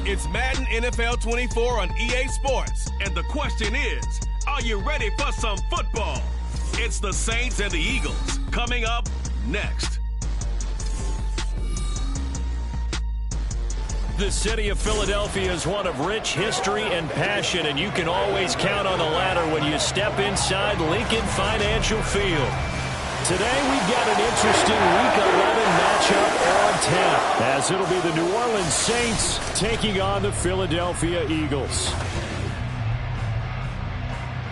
It's Madden NFL 24 on EA Sports. And the question is, are you ready for some football? It's the Saints and the Eagles coming up next. The city of Philadelphia is one of rich history and passion, and you can always count on the ladder when you step inside Lincoln Financial Field. Today we've got an interesting Week 11 matchup on tap, as it'll be the New Orleans Saints taking on the Philadelphia Eagles.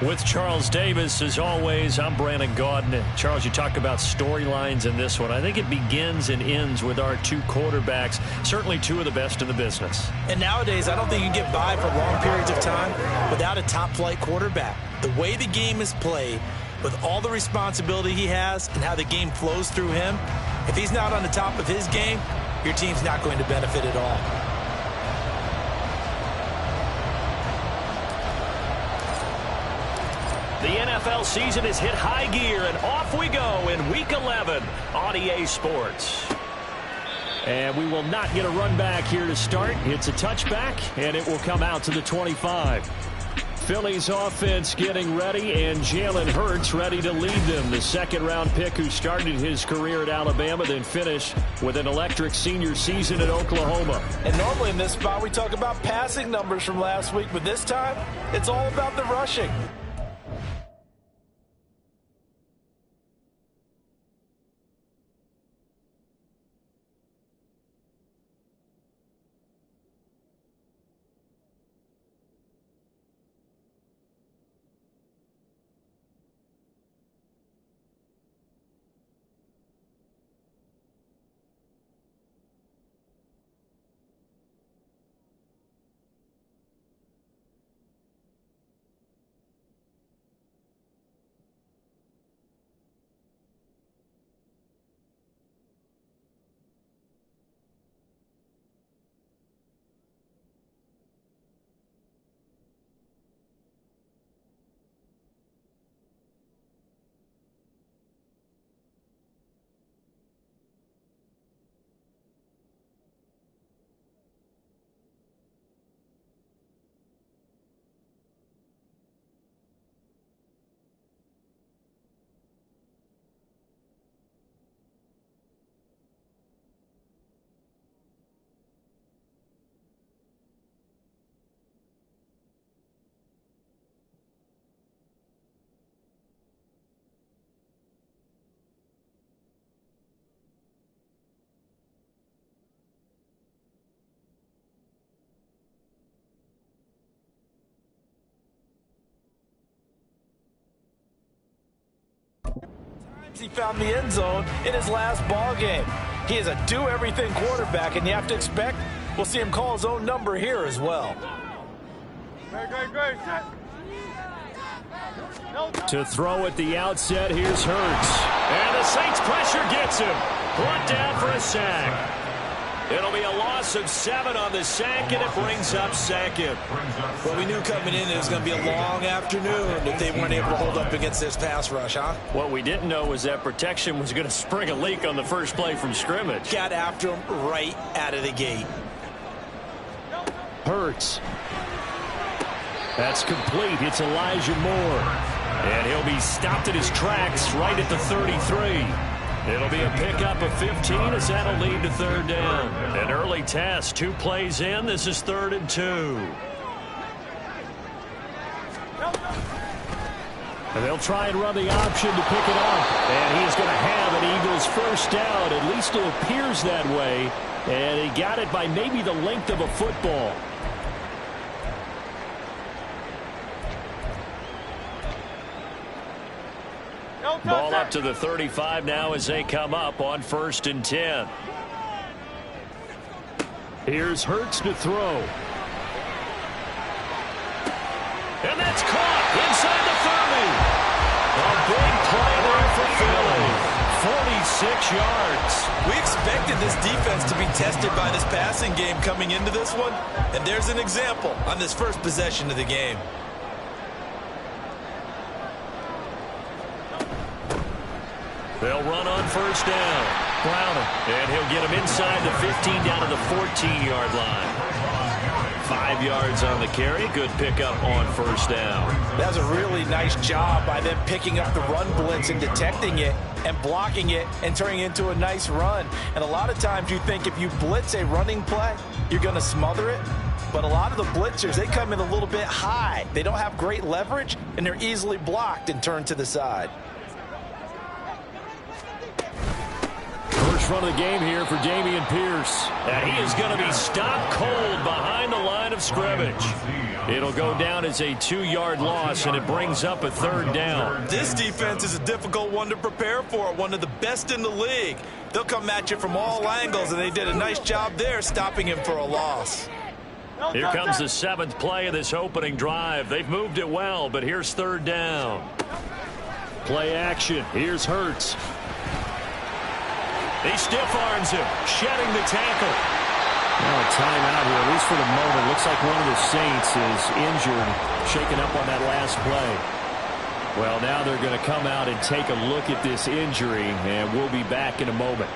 With Charles Davis, as always, I'm Brandon Gaudin. Charles, you talk about storylines in this one. I think it begins and ends with our two quarterbacks, certainly two of the best in the business. And nowadays, I don't think you can get by for long periods of time without a top-flight quarterback. The way the game is played, with all the responsibility he has and how the game flows through him, if he's not on the top of his game, your team's not going to benefit at all. The NFL season has hit high gear, and off we go in Week 11 on EA Sports. And we will not get a run back here to start. It's a touchback, and it will come out to the 25. Philly's offense getting ready, and Jalen Hurts ready to lead them. The second-round pick who started his career at Alabama, then finished with an electric senior season at Oklahoma. And normally in this spot we talk about passing numbers from last week, but this time it's all about the rushing. He found the end zone in his last ball game. He is a do-everything quarterback, and you have to expect we'll see him call his own number here as well. To throw at the outset, here's Hurts. And the Saints pressure gets him. Brought down for a sack. It'll be a loss of 7 on the sack, and it brings up second. Well, we knew coming in it was going to be a long afternoon if they weren't able to hold up against this pass rush, huh? What we didn't know was that protection was going to spring a leak on the first play from scrimmage. Got after him right out of the gate. Hurts. That's complete. It's Elijah Moore. And he'll be stopped at his tracks right at the 33. It'll be a pickup of 15 as that'll lead to third down. An early test, 2 plays in. This is 3rd and 2. And they'll try and run the option to pick it up. And he's going to have an Eagles first down. At least it appears that way. And he got it by maybe the length of a football. Ball up to the 35 now as they come up on 1st and 10. Here's Hurts to throw. And that's caught inside the 30. A big play there for Philly. 46 yards. We expected this defense to be tested by this passing game coming into this one. And there's an example on this first possession of the game. They'll run on first down. Browner. And he'll get him inside the 15 down to the 14-yard line. 5 yards on the carry. Good pickup on first down. That was a really nice job by them picking up the run blitz and detecting it and blocking it and turning it into a nice run. And a lot of times you think if you blitz a running play, you're going to smother it. But a lot of the blitzers, they come in a little bit high. They don't have great leverage, and they're easily blocked and turned to the side. First run of the game here for Dameon Pierce. And he is going to be stopped cold behind the line of scrimmage. It'll go down as a 2-yard loss, and it brings up a 3rd down. This defense is a difficult one to prepare for, one of the best in the league. They'll come at you from all angles, and they did a nice job there stopping him for a loss. Here comes the 7th play of this opening drive. They've moved it well, but here's 3rd down. Play action. Here's Hurts. He stiff arms him, shedding the tackle. Now a timeout here, at least for the moment. Looks like one of the Saints is injured, shaken up on that last play. Well, now they're going to come out and take a look at this injury, and we'll be back in a moment.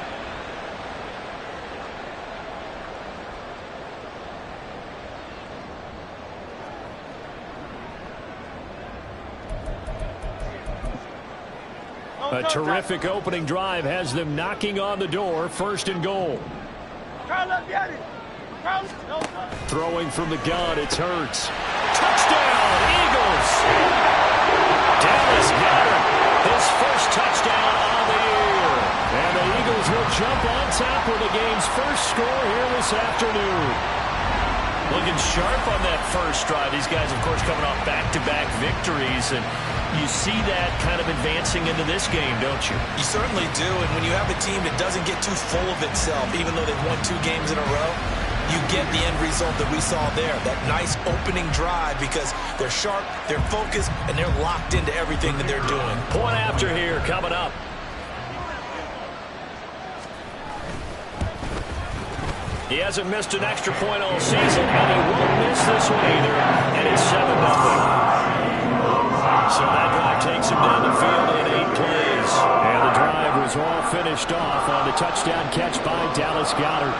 A terrific opening drive has them knocking on the door. 1st and goal. Throwing from the gun, it's Hurts. Touchdown, Eagles! Dallas Goedert, his first touchdown on the year. And the Eagles will jump on top with the game's first score here this afternoon. Looking sharp on that first drive. These guys, of course, coming off back-to-back victories, and you see that kind of advancing into this game, don't you? You certainly do, and when you have a team that doesn't get too full of itself, even though they've won 2 games in a row, you get the end result that we saw there, that nice opening drive, because they're sharp, they're focused, and they're locked into everything that they're doing. Point after here coming up. He hasn't missed an extra point all season, and he won't miss this one either, and it's 7-0. So that drive takes him down the field in 8 plays. And the drive was all finished off on the touchdown catch by Dallas Goedert.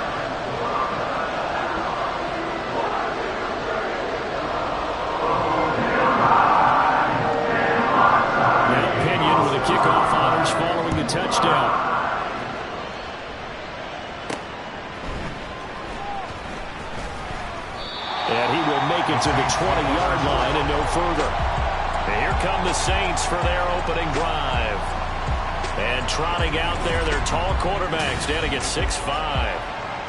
Now Pinion with a kickoff honors following the touchdown. And he will make it to the 20-yard line and no further. And here come the Saints for their opening drive. And trotting out there, their tall quarterback standing at 6'5".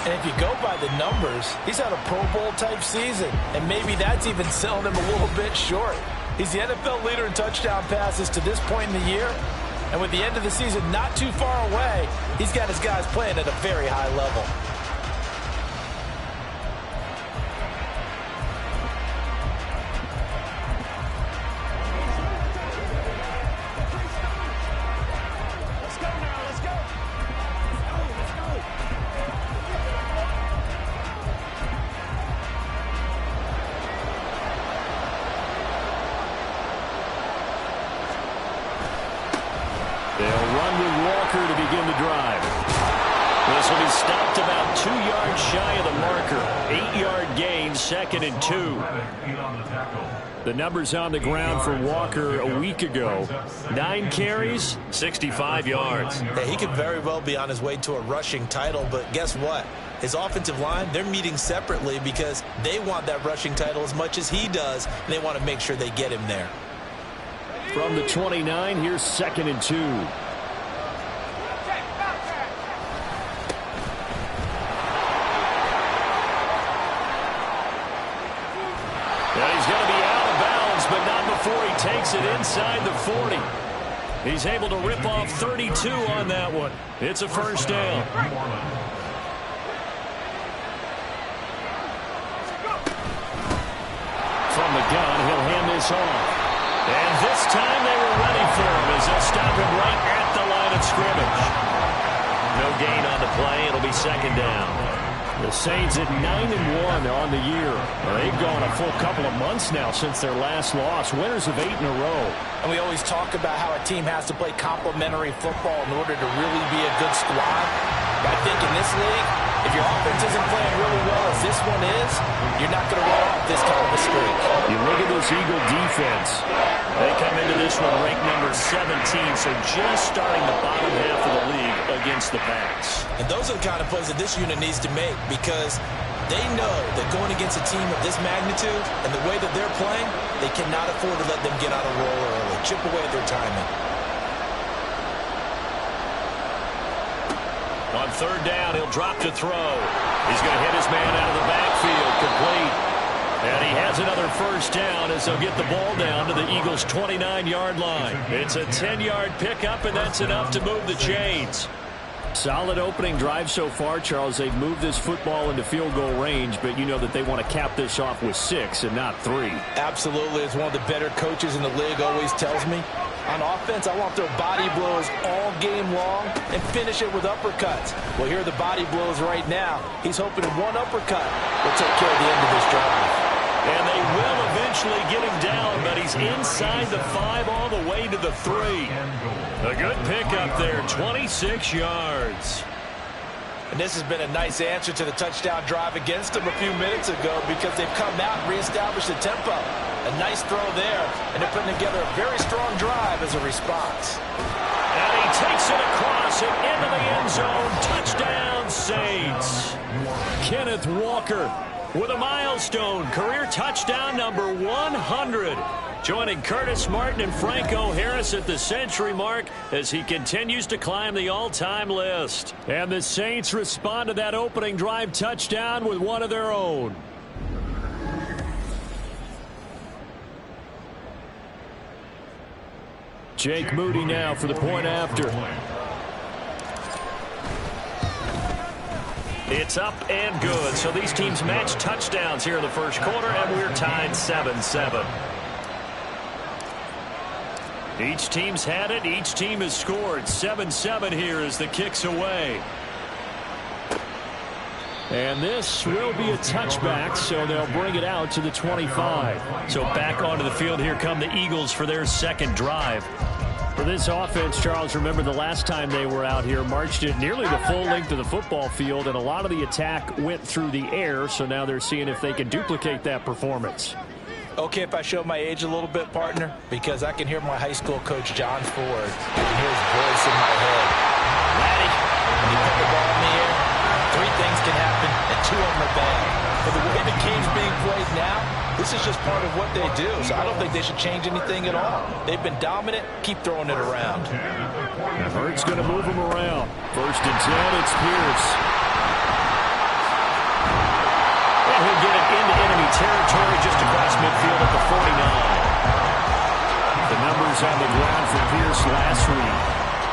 And if you go by the numbers, he's had a Pro Bowl-type season. And maybe that's even selling him a little bit short. He's the NFL leader in touchdown passes to this point in the year. And with the end of the season not too far away, he's got his guys playing at a very high level. They'll run with Walker to begin the drive. This will be stopped about 2 yards shy of the marker. 8-yard gain, 2nd and 2. The numbers on the ground for Walker a week ago. 9 carries, 65 yards. Hey, he could very well be on his way to a rushing title, but guess what? His offensive line, they're meeting separately because they want that rushing title as much as he does, and they want to make sure they get him there. From the 29, here's 2nd and 2. Well, he's going to be out of bounds, but not before he takes it inside the 40. He's able to rip off 32 on that one. It's a first down. From the gun, he'll hand this off. And this time they were ready for him as they'll stop him right at the line of scrimmage. No gain on the play. It'll be 2nd down. The Saints at 9-1 on the year. Well, they've gone a full couple of months now since their last loss. Winners of 8 in a row. And we always talk about how a team has to play complementary football in order to really be a good squad. But I think in this league, If your offense isn't playing really well as this one is, you're not going to run off this kind of a streak. You look at this Eagle defense. They come into this one ranked number 17, so just starting the bottom half of the league against the pass. And those are the kind of plays that this unit needs to make, because they know that going against a team of this magnitude and the way that they're playing, they cannot afford to let them get out of roll early, chip away at their timing. On third down, he'll drop to throw. He's going to hit his man out of the backfield, complete. And he has another first down as they'll get the ball down to the Eagles' 29-yard line. It's a 10-yard pickup, and that's enough to move the chains. Solid opening drive so far, Charles. They've moved this football into field goal range, but you know that they want to cap this off with 6 and not 3. Absolutely. As one of the better coaches in the league always tells me, on offense, I want their body blows all game long and finish it with uppercuts. Well, here are the body blows right now. He's hoping in one uppercut will take care of the end of this drive. And they will eventually get him down, but he's inside the 5 all the way to the 3. A good pickup there, 26 yards. And this has been a nice answer to the touchdown drive against them a few minutes ago, because they've come out and reestablished the tempo. A nice throw there, and they're putting together a very strong drive as a response. And he takes it across and into the end zone. Touchdown, Saints. Kenneth Walker with a milestone career touchdown number 100. Joining Curtis Martin and Franco Harris at the century mark as he continues to climb the all-time list. And the Saints respond to that opening drive touchdown with one of their own. Jake Moody now for the point after. It's up and good. So these teams match touchdowns here in the first quarter, and we're tied 7-7. Each team's had it. Each team has scored. 7-7 here as the kick's away. And this will be a touchback, so they'll bring it out to the 25. So back onto the field, here come the Eagles for their second drive. For this offense, Charles, remember the last time they were out here, marched it nearly the full length of the football field, and a lot of the attack went through the air, so now they're seeing if they can duplicate that performance. Okay, if I show my age a little bit, partner, because I can hear my high school coach, John Ford. I can hear his voice in my head. Laddie, when you put the ball in the air, 3 things can happen, and 2 of them are bad. But the way the game's being played now, this is just part of what they do, so I don't think they should change anything at all. They've been dominant. Keep throwing it around. And Hurts going to move them around. First and 10, it's Pierce. And he'll get it into enemy territory just across midfield at the 49. The numbers on the ground for Pierce last week.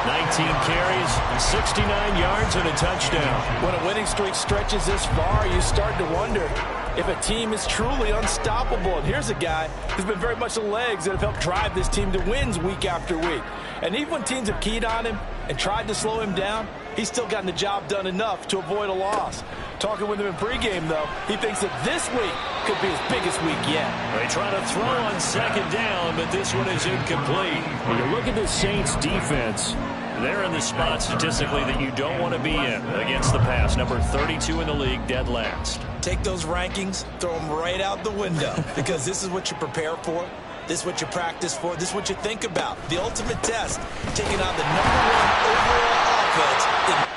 19 carries, 69 yards, and a touchdown. When a winning streak stretches this far, you start to wonder if a team is truly unstoppable. And here's a guy who's been very much the legs that have helped drive this team to wins week after week. And even when teams have keyed on him and tried to slow him down, he's still gotten the job done enough to avoid a loss. Talking with him in pregame, though, he thinks that this week could be his biggest week yet. They try to throw on second down, but this one is incomplete. When you look at the Saints defense, they're in the spot statistically that you don't want to be in against the pass. Number 32 in the league, dead last. Take those rankings, throw them right out the window, because this is what you prepare for. This is what you practice for. This is what you think about. The ultimate test, taking on the #1 overall offense.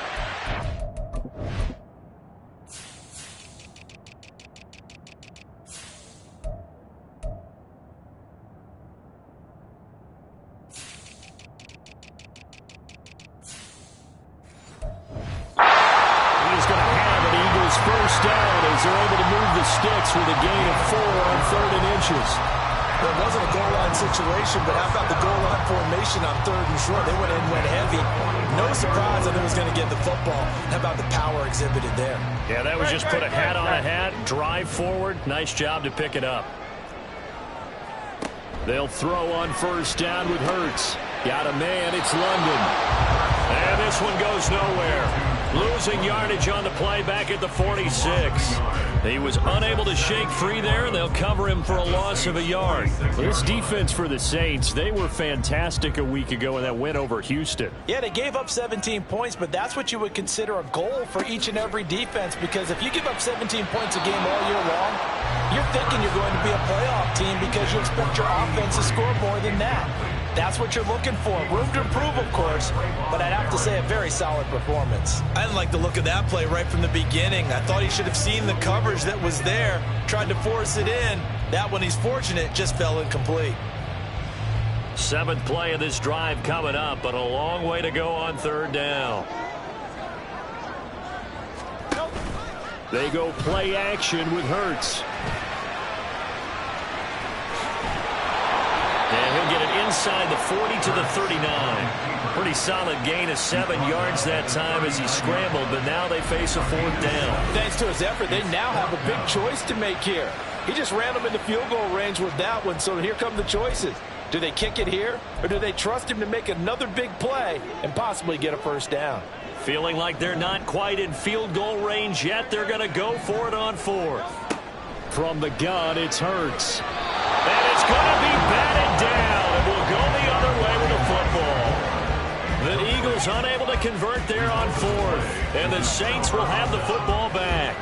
First down as they're able to move the sticks with a gain of 4 on 3rd and inches. Well, it wasn't a goal line situation, but how about the goal line formation on 3rd and short? They went in, went heavy. No surprise that it was going to get the football. How about the power exhibited there? Yeah, that was just put a hat on a hat, drive forward. Nice job to pick it up. They'll throw on first down with Hurts. Got a man, it's London. And this one goes nowhere. Losing yardage on the play back at the 46. He was unable to shake free there, and they'll cover him for a loss of a yard. This defense for the Saints, they were fantastic a week ago in that win over Houston. Yeah, they gave up 17 points, but that's what you would consider a goal for each and every defense, because if you give up 17 points a game all year long, you're thinking you're going to be a playoff team because you expect your offense to score more than that. That's what you're looking for. Room to improve, of course, but I'd have to say a very solid performance. I didn't like the look of that play right from the beginning. I thought he should have seen the coverage that was there, tried to force it in. That one, he's fortunate, just fell incomplete. 7th play of this drive coming up, but a long way to go on 3rd down. They go play action with Hurts. And he'll get it inside the 40 to the 39. Pretty solid gain of 7 yards that time as he scrambled, but now they face a 4th down. Thanks to his effort, they now have a big choice to make here. He just ran them into field goal range with that one, so here come the choices. Do they kick it here, or do they trust him to make another big play and possibly get a 1st down? Feeling like they're not quite in field goal range yet, they're going to go for it on 4th. From the gun, it's Hurts. And it's going to be batted down, and we'll go the other way with the football. The Eagles unable to convert there on 4th, and the Saints will have the football back.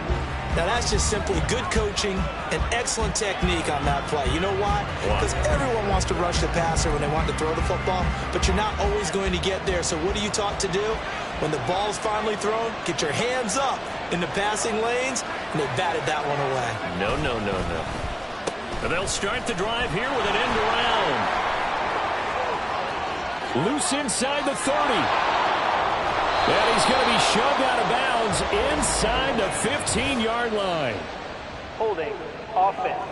Now, that's just simply good coaching and excellent technique on that play. You know why? Because everyone wants to rush the passer when they want to throw the football, but you're not always going to get there. So what are you taught to do? When the ball's finally thrown, get your hands up in the passing lanes, and they batted that one away. No. And they'll start the drive here with an end around. Loose inside the 30. And he's going to be shoved out of bounds inside the 15-yard line. Holding offense.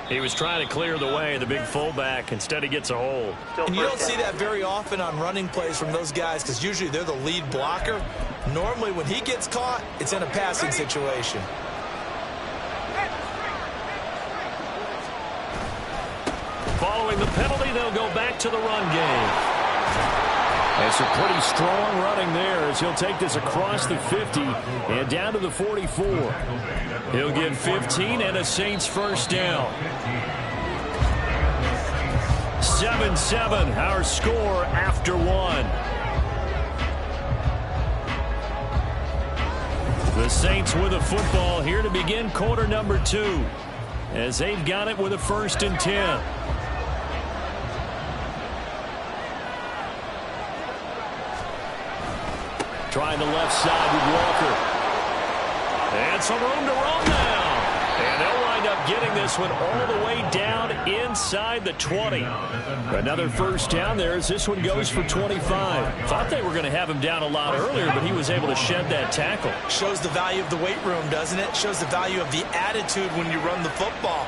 He was trying to clear the way, the big fullback. Instead, he gets a hold. And you don't see that very often on running plays from those guys because usually they're the lead blocker. Normally, when he gets caught, it's in a passing situation. Following the penalty, they'll go back to the run game. It's a pretty strong running there as he'll take this across the 50 and down to the 44. He'll get 15 and a Saints 1st down. 7-7, our score after 1. The Saints with a football here to begin quarter number 2 as they've got it with a 1st and 10. Trying the left side with Walker. And some room to roam now. And they'll wind up getting this one all the way down inside the 20. Another 1st down there as this one goes for 25. Thought they were going to have him down a lot earlier, but he was able to shed that tackle. Shows the value of the weight room, doesn't it? Shows the value of the attitude when you run the football.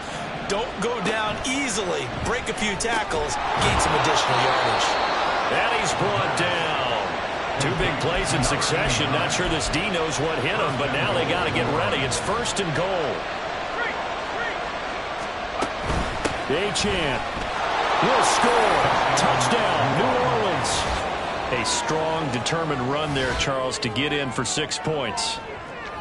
Don't go down easily. Break a few tackles. Gain some additional yardage. And he's brought down. 2 big plays in succession. Not sure this D knows what hit him, but now they got to get ready. It's 1st and goal. Achane will score. Touchdown, New Orleans. A strong, determined run there, Charles, to get in for 6 points.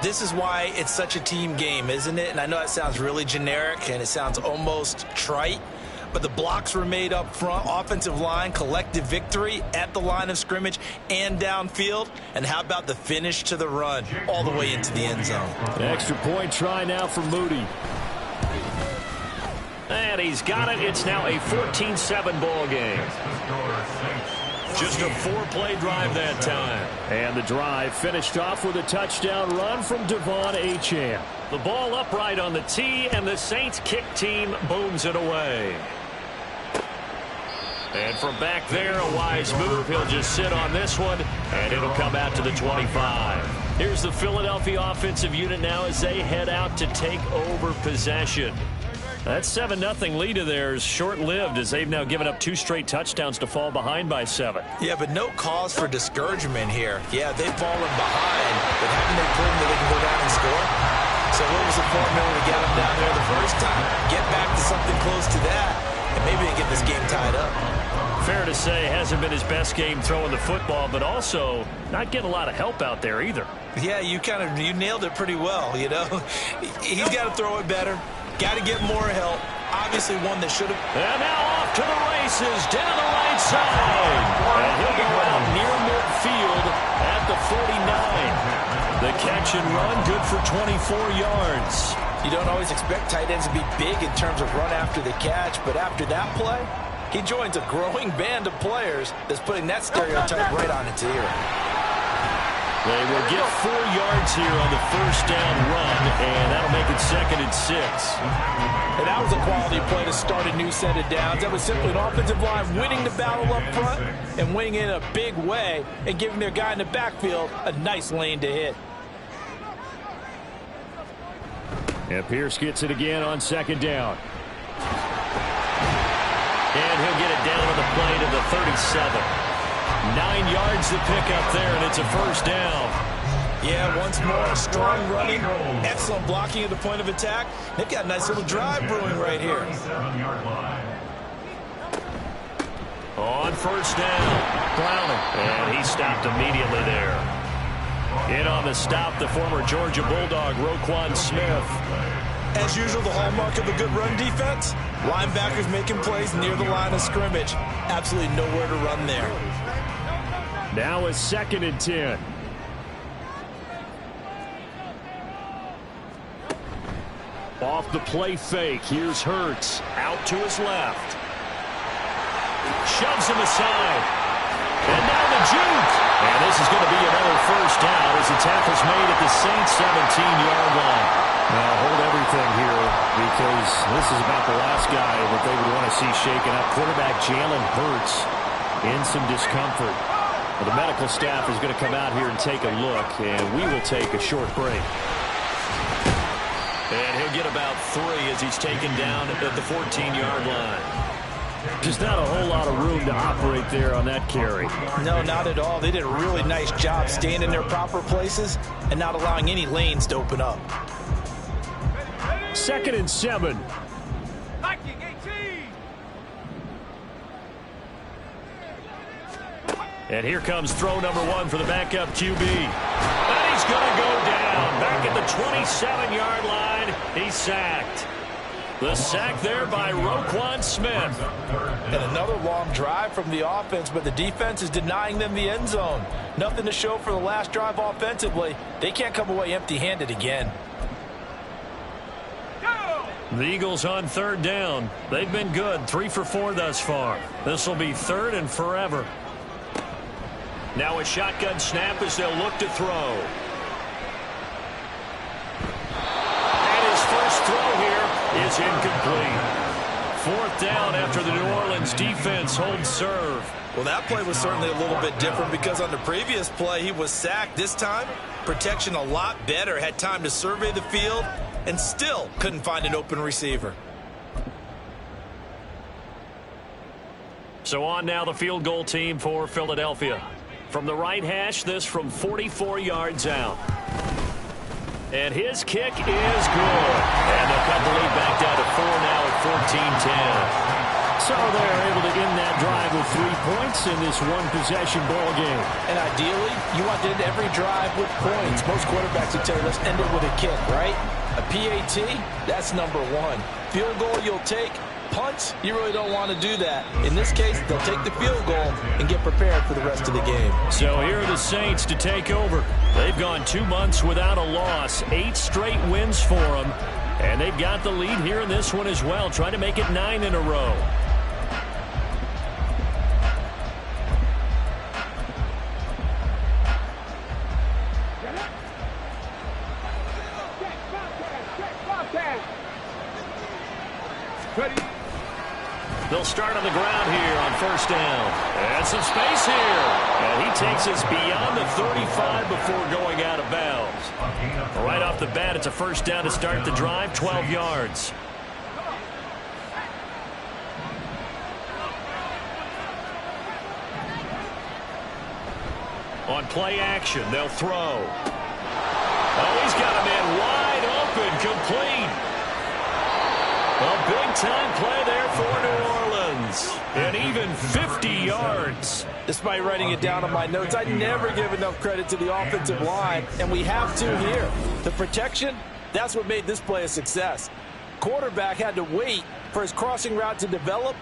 This is why it's such a team game, isn't it? And I know that sounds really generic and it sounds almost trite, but the blocks were made up front, offensive line, collective victory at the line of scrimmage and downfield. And how about the finish to the run all the way into the end zone? Extra point try now for Moody. And he's got it. It's now a 14-7 ball game. Just a 4-play drive that time. And the drive finished off with a touchdown run from Devon Achane. The ball upright on the tee, and the Saints kick team booms it away. And from back there, a wise move. He'll just sit on this one, and it'll come out to the 25. Here's the Philadelphia offensive unit now as they head out to take over possession. That 7-0 lead of theirs short-lived as they've now given up 2 straight touchdowns to fall behind by 7. Yeah, but no cause for discouragement here. Yeah, they've fallen behind, but haven't they proven that they can go down and score? So what was the formula to get them down there the first time? Get back to something close to that, and maybe they get this game tied up. fair to say hasn't been his best game throwing the football, but also not getting a lot of help out there either. Yeah, you nailed it pretty well, you know. He's got to throw it better. Got to get more help. Obviously one that should have. And now off to the races, down the right side. And he'll go out near midfield at the 49. The catch and run, good for 24 yards. You don't always expect tight ends to be big in terms of run after the catch, but after that play, he joins a growing band of players that's putting that stereotype right on its ear. They will get 4 yards here on the first down run, and that'll make it 2nd and 6. And that was a quality play to start a new set of downs. That was simply an offensive line winning the battle up front and winning it in a big way and giving their guy in the backfield a nice lane to hit. And Pierce gets it again on 2nd down. And he'll get it down on the play to the 37. 9 yards to pick up there, and it's a first down. Yeah, once more, strong running, excellent blocking at the point of attack. They've got a nice little drive brewing right here. On first down, Browning. And he stopped immediately there. In on the stop, the former Georgia Bulldog, Roquan Smith. As usual, the hallmark of a good run defense, linebackers making plays near the line of scrimmage. Absolutely nowhere to run there. Now a 2nd and 10. Off the play fake, here's Hurts. Out to his left. Shoves him aside. And now the juke. And this is going to be another first down as the tackle's made at the Saints 17-yard line. Now hold everything here because this is about the last guy that they would want to see shaken up. Quarterback Jalen Hurts in some discomfort. Well, the medical staff is going to come out here and take a look, and we will take a short break. And he'll get about 3 as he's taken down at the 14-yard line. Just not a whole lot of room to operate there on that carry. No, not at all. They did a really nice job staying in their proper places and not allowing any lanes to open up. 2nd and 7. And here comes throw number 1 for the backup QB. And he's going to go down. Back at the 27-yard line. He's sacked. The sack there by Roquan Smith. And another long drive from the offense, but the defense is denying them the end zone. Nothing to show for the last drive offensively. They can't come away empty-handed again. The Eagles on 3rd down. They've been good. 3 for 4 thus far. This will be 3rd and forever. Now a shotgun snap as they'll look to throw. And his first throw here is incomplete. 4th down after the New Orleans defense holds serve. Well, that play was certainly a little bit different because on the previous play he was sacked. This time, protection a lot better. Had time to survey the field and still couldn't find an open receiver. So on now the field goal team for Philadelphia. From the right hash, this from 44 yards out. And his kick is good. And they'll cut the lead back down to 4 now at 14-10. So they're able to end that drive with 3 points in this one-possession ball game. And ideally, you want to end every drive with points. Most quarterbacks would tell you, let's end it with a kick, right? A PAT, that's number 1. Field goal you'll take. Punts, you really don't want to do that. In this case, they'll take the field goal and get prepared for the rest of the game. So here are the Saints to take over. They've gone 2 months without a loss, 8 straight wins for them. And they've got the lead here in this one as well, trying to make it 9 in a row. They'll start on the ground here on first down. And some space here. And he takes us beyond the 35 before going out of bounds. Right off the bat, it's a first down to start the drive, 12 yards. On play action, they'll throw. Oh, he's got a man wide open, complete. A big-time play there for New Orleans. And even 50 yards. Despite writing it down on my notes, I never give enough credit to the offensive line, and we have to here. The protection, that's what made this play a success. Quarterback had to wait for his crossing route to develop,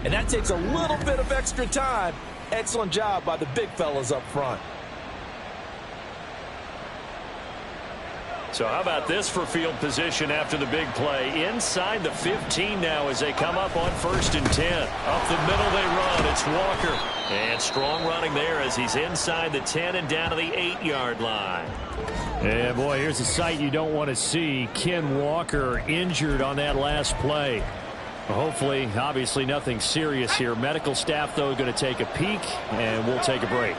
and that takes a little bit of extra time. Excellent job by the big fellas up front. So how about this for field position after the big play? Inside the 15 now as they come up on 1st and 10. Up the middle they run. It's Walker. And strong running there as he's inside the 10 and down to the 8-yard line. And, boy, here's a sight you don't want to see. Ken Walker injured on that last play. Hopefully, obviously, nothing serious here. Medical staff, though, going to take a peek, and we'll take a break.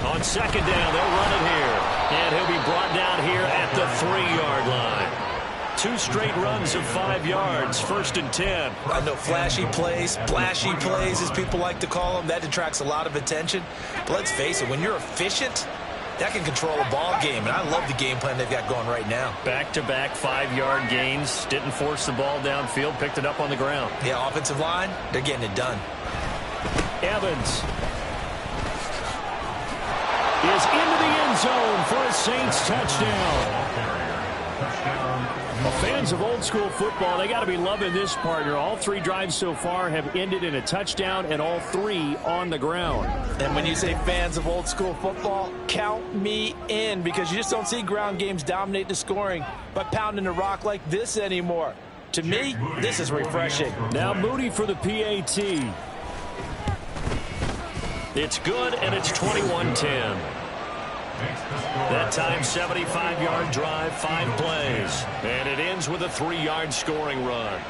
On 2nd down, they'll run it here. And he'll be brought down here at the 3-yard line. 2 straight runs of 5 yards, 1st and 10. I know flashy plays, splashy plays, as people like to call them, that attracts a lot of attention. But let's face it, when you're efficient, that can control a ball game. And I love the game plan they've got going right now. Back-to-back 5-yard gains. Didn't force the ball downfield. Picked it up on the ground. Yeah, offensive line, they're getting it done. Evans is into the end zone for a Saints touchdown. Well, fans of old school football, they got to be loving this partner. All 3 drives so far have ended in a touchdown, and all 3 on the ground. And when you say fans of old school football, count me in, because you just don't see ground games dominate the scoring by pounding the rock like this anymore. To me, this is refreshing. Now Moody for the PAT. It's good, and it's 21-10. That time, 75-yard drive, 5 plays. And it ends with a 3-yard scoring run.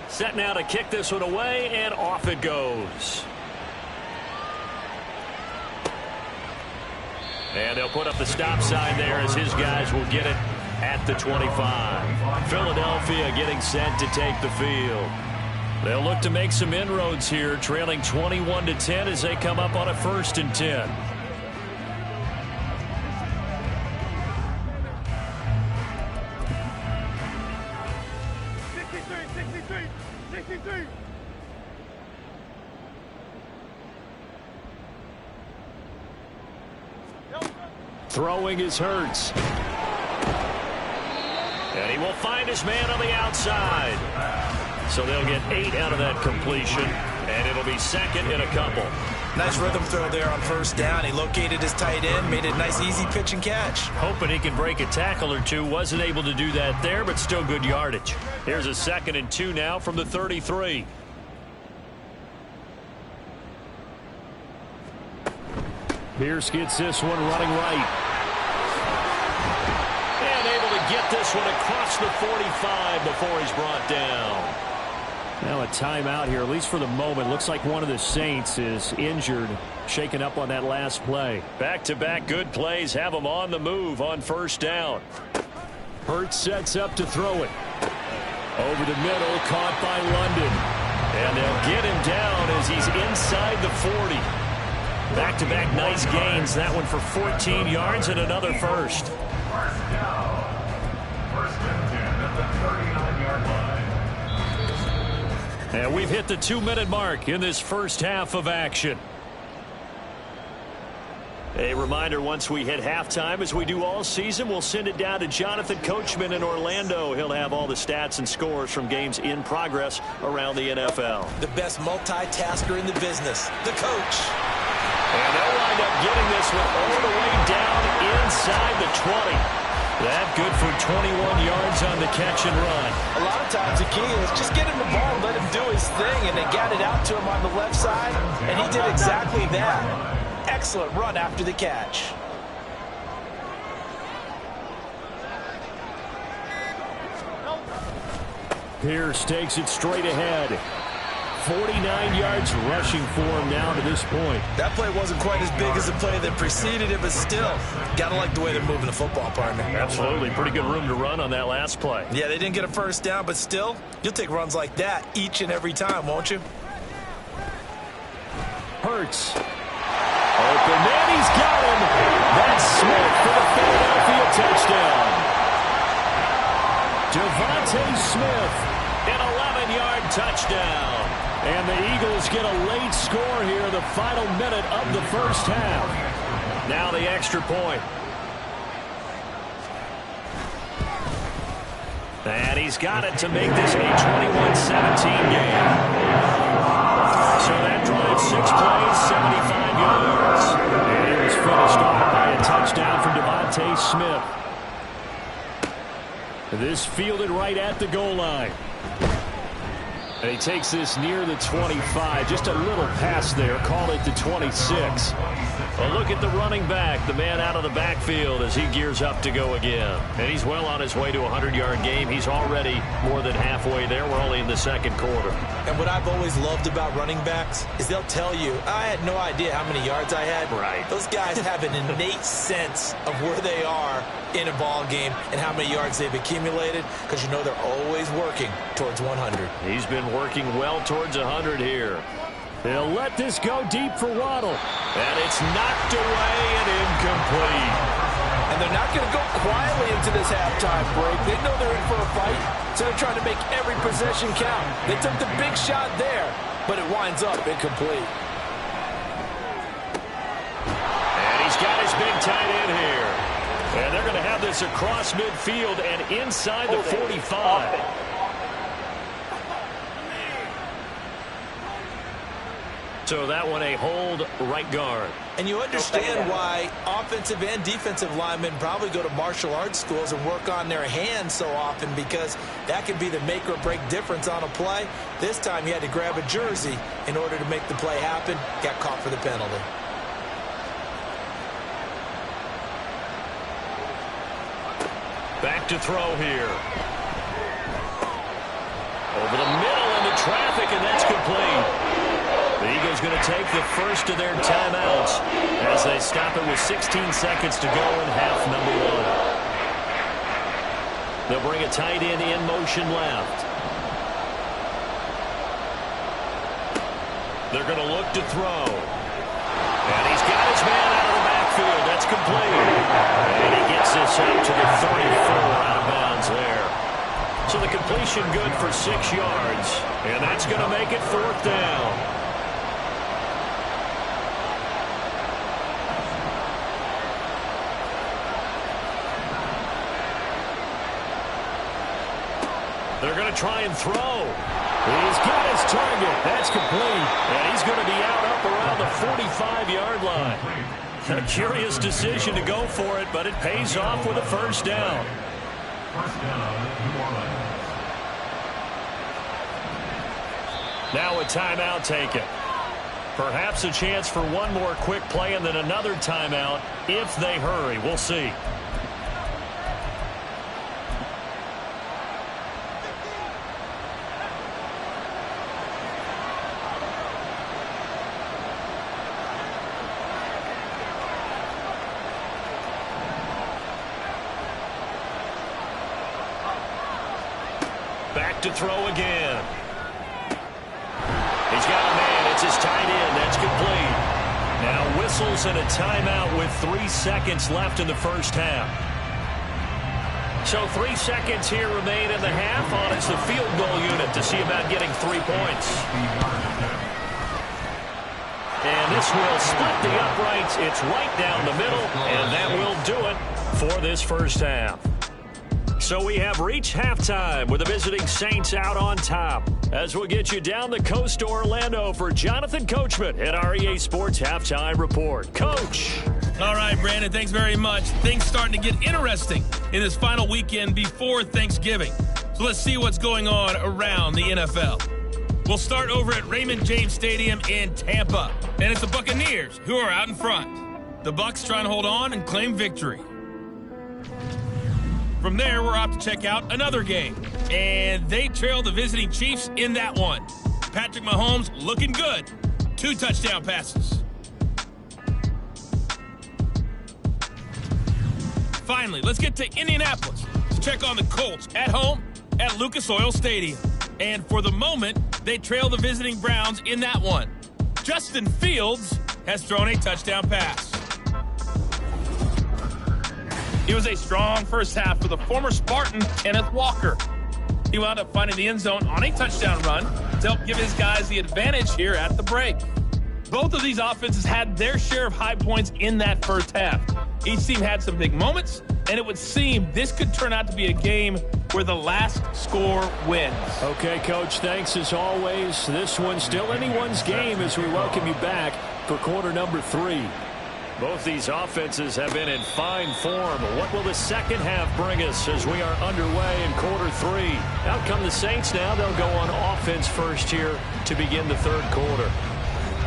Set now to kick this one away, and off it goes. And they'll put up the stop sign there as his guys will get it at the 25. Philadelphia getting set to take the field. They'll look to make some inroads here, trailing 21-10 as they come up on a 1st and 10. Throwing is Hurts. And he will find his man on the outside. So they'll get 8 out of that completion, and it'll be 2nd and a couple. Nice rhythm throw there on 1st down. He located his tight end, made it a nice easy pitch and catch. Hoping he can break a tackle or two. Wasn't able to do that there, but still good yardage. Here's a 2nd and 2 now from the 33. Pierce gets this one running right. And able to get this one across the 45 before he's brought down. Now a timeout here, at least for the moment. Looks like one of the Saints is injured, shaken up on that last play. Back-to-back good plays have him on the move on 1st down. Hurts sets up to throw it. Over the middle, caught by London. And they'll get him down as he's inside the 40. Back-to-back nice gains. That one for 14 yards and another first. And we've hit the 2-minute mark in this first half of action. A reminder, once we hit halftime, as we do all season, we'll send it down to Jonathan Coachman in Orlando. He'll have all the stats and scores from games in progress around the NFL. The best multitasker in the business, the coach. And they'll wind up getting this one all the way down inside the 20. That good for 21 yards on the catch and run. A lot of times the key is just get him the ball and let him do his thing, and they got it out to him on the left side, and he did exactly that. Excellent run after the catch. Pierce takes it straight ahead. 49 yards rushing for him now to this point. That play wasn't quite as big as the play that preceded it, but still, got to like the way they're moving the football, partner. Absolutely. Pretty good room to run on that last play. Yeah, they didn't get a first down, but still, you'll take runs like that each and every time, won't you? Hurts. Open man, he's got him. That's Smith for the Philadelphia touchdown. Devontae Smith, an 11-yard touchdown. And the Eagles get a late score here, the final minute of the first half. Now the extra point. And he's got it to make this a 21-17 game. So that drives 6 plays, 75 yards. And it was finished off by a touchdown from Devontae Smith. This fielded right at the goal line. And he takes this near the 25. Just a little pass there. Call it the 26. Well, look at the running back, the man out of the backfield as he gears up to go again. And he's well on his way to a 100-yard game. He's already more than halfway there. We're only in the second quarter. And what I've always loved about running backs is they'll tell you, I had no idea how many yards I had. Right. Those guys have an innate sense of where they are in a ball game and how many yards they've accumulated, because you know they're always working towards 100. He's been working well towards 100 here. They'll let this go deep for Waddle. And it's knocked away and incomplete. And they're not going to go quietly into this halftime break. They know they're in for a fight, so they're trying to make every possession count. They took the big shot there, but it winds up incomplete. And he's got his big tight end here. And they're going to have this across midfield and inside the 45. So that one a hold right guard. And you understand why offensive and defensive linemen probably go to martial arts schools and work on their hands so often, because that can be the make or break difference on a play. This time he had to grab a jersey in order to make the play happen. Got caught for the penalty. Back to throw here. Over the middle into traffic, and that's complete. The Eagles going to take the first of their timeouts as they stop it with 16 seconds to go in half number 1. They'll bring a tight end in motion left. They're going to look to throw. And he's got his man out of the backfield. That's complete. And he gets this out to the 34 out of bounds there. So the completion good for 6 yards. And that's going to make it 4th down. They're going to try and throw. He's got his target. That's complete. And he's going to be out up around the 45-yard line. A curious decision to go for it, but it pays off with a first down. Now a timeout taken. Perhaps a chance for one more quick play and then another timeout if they hurry. We'll see. Back to throw again. He's got a man. It's his tight end. That's complete. Now whistles and a timeout with 3 seconds left in the first half. So 3 seconds here remain in the half on it's the field goal unit to see about getting 3 points. And this will split the uprights. It's right down the middle, and that will do it for this first half. So we have reached halftime with the visiting Saints out on top. As we'll get you down the coast to Orlando for Jonathan Coachman at our EA Sports Halftime Report. Coach. All right, Brandon, thanks very much. Things starting to get interesting in this final weekend before Thanksgiving. So let's see what's going on around the NFL. We'll start over at Raymond James Stadium in Tampa. And it's the Buccaneers who are out in front. The Bucs trying to hold on and claim victory. From there, we're off to check out another game. And they trail the visiting Chiefs in that one. Patrick Mahomes looking good. 2 touchdown passes. Finally, let's get to Indianapolis to check on the Colts at home at Lucas Oil Stadium. And for the moment, they trail the visiting Browns in that one. Justin Fields has thrown a touchdown pass. It was a strong first half for the former Spartan, Kenneth Walker. He wound up finding the end zone on a touchdown run to help give his guys the advantage here at the break. Both of these offenses had their share of high points in that first half. Each team had some big moments, and it would seem this could turn out to be a game where the last score wins. Okay, Coach, thanks as always. This one's still anyone's game as we welcome you back for quarter number 3. Both these offenses have been in fine form. What will the second half bring us as we are underway in quarter 3? Out come the Saints now. They'll go on offense first here to begin the third quarter.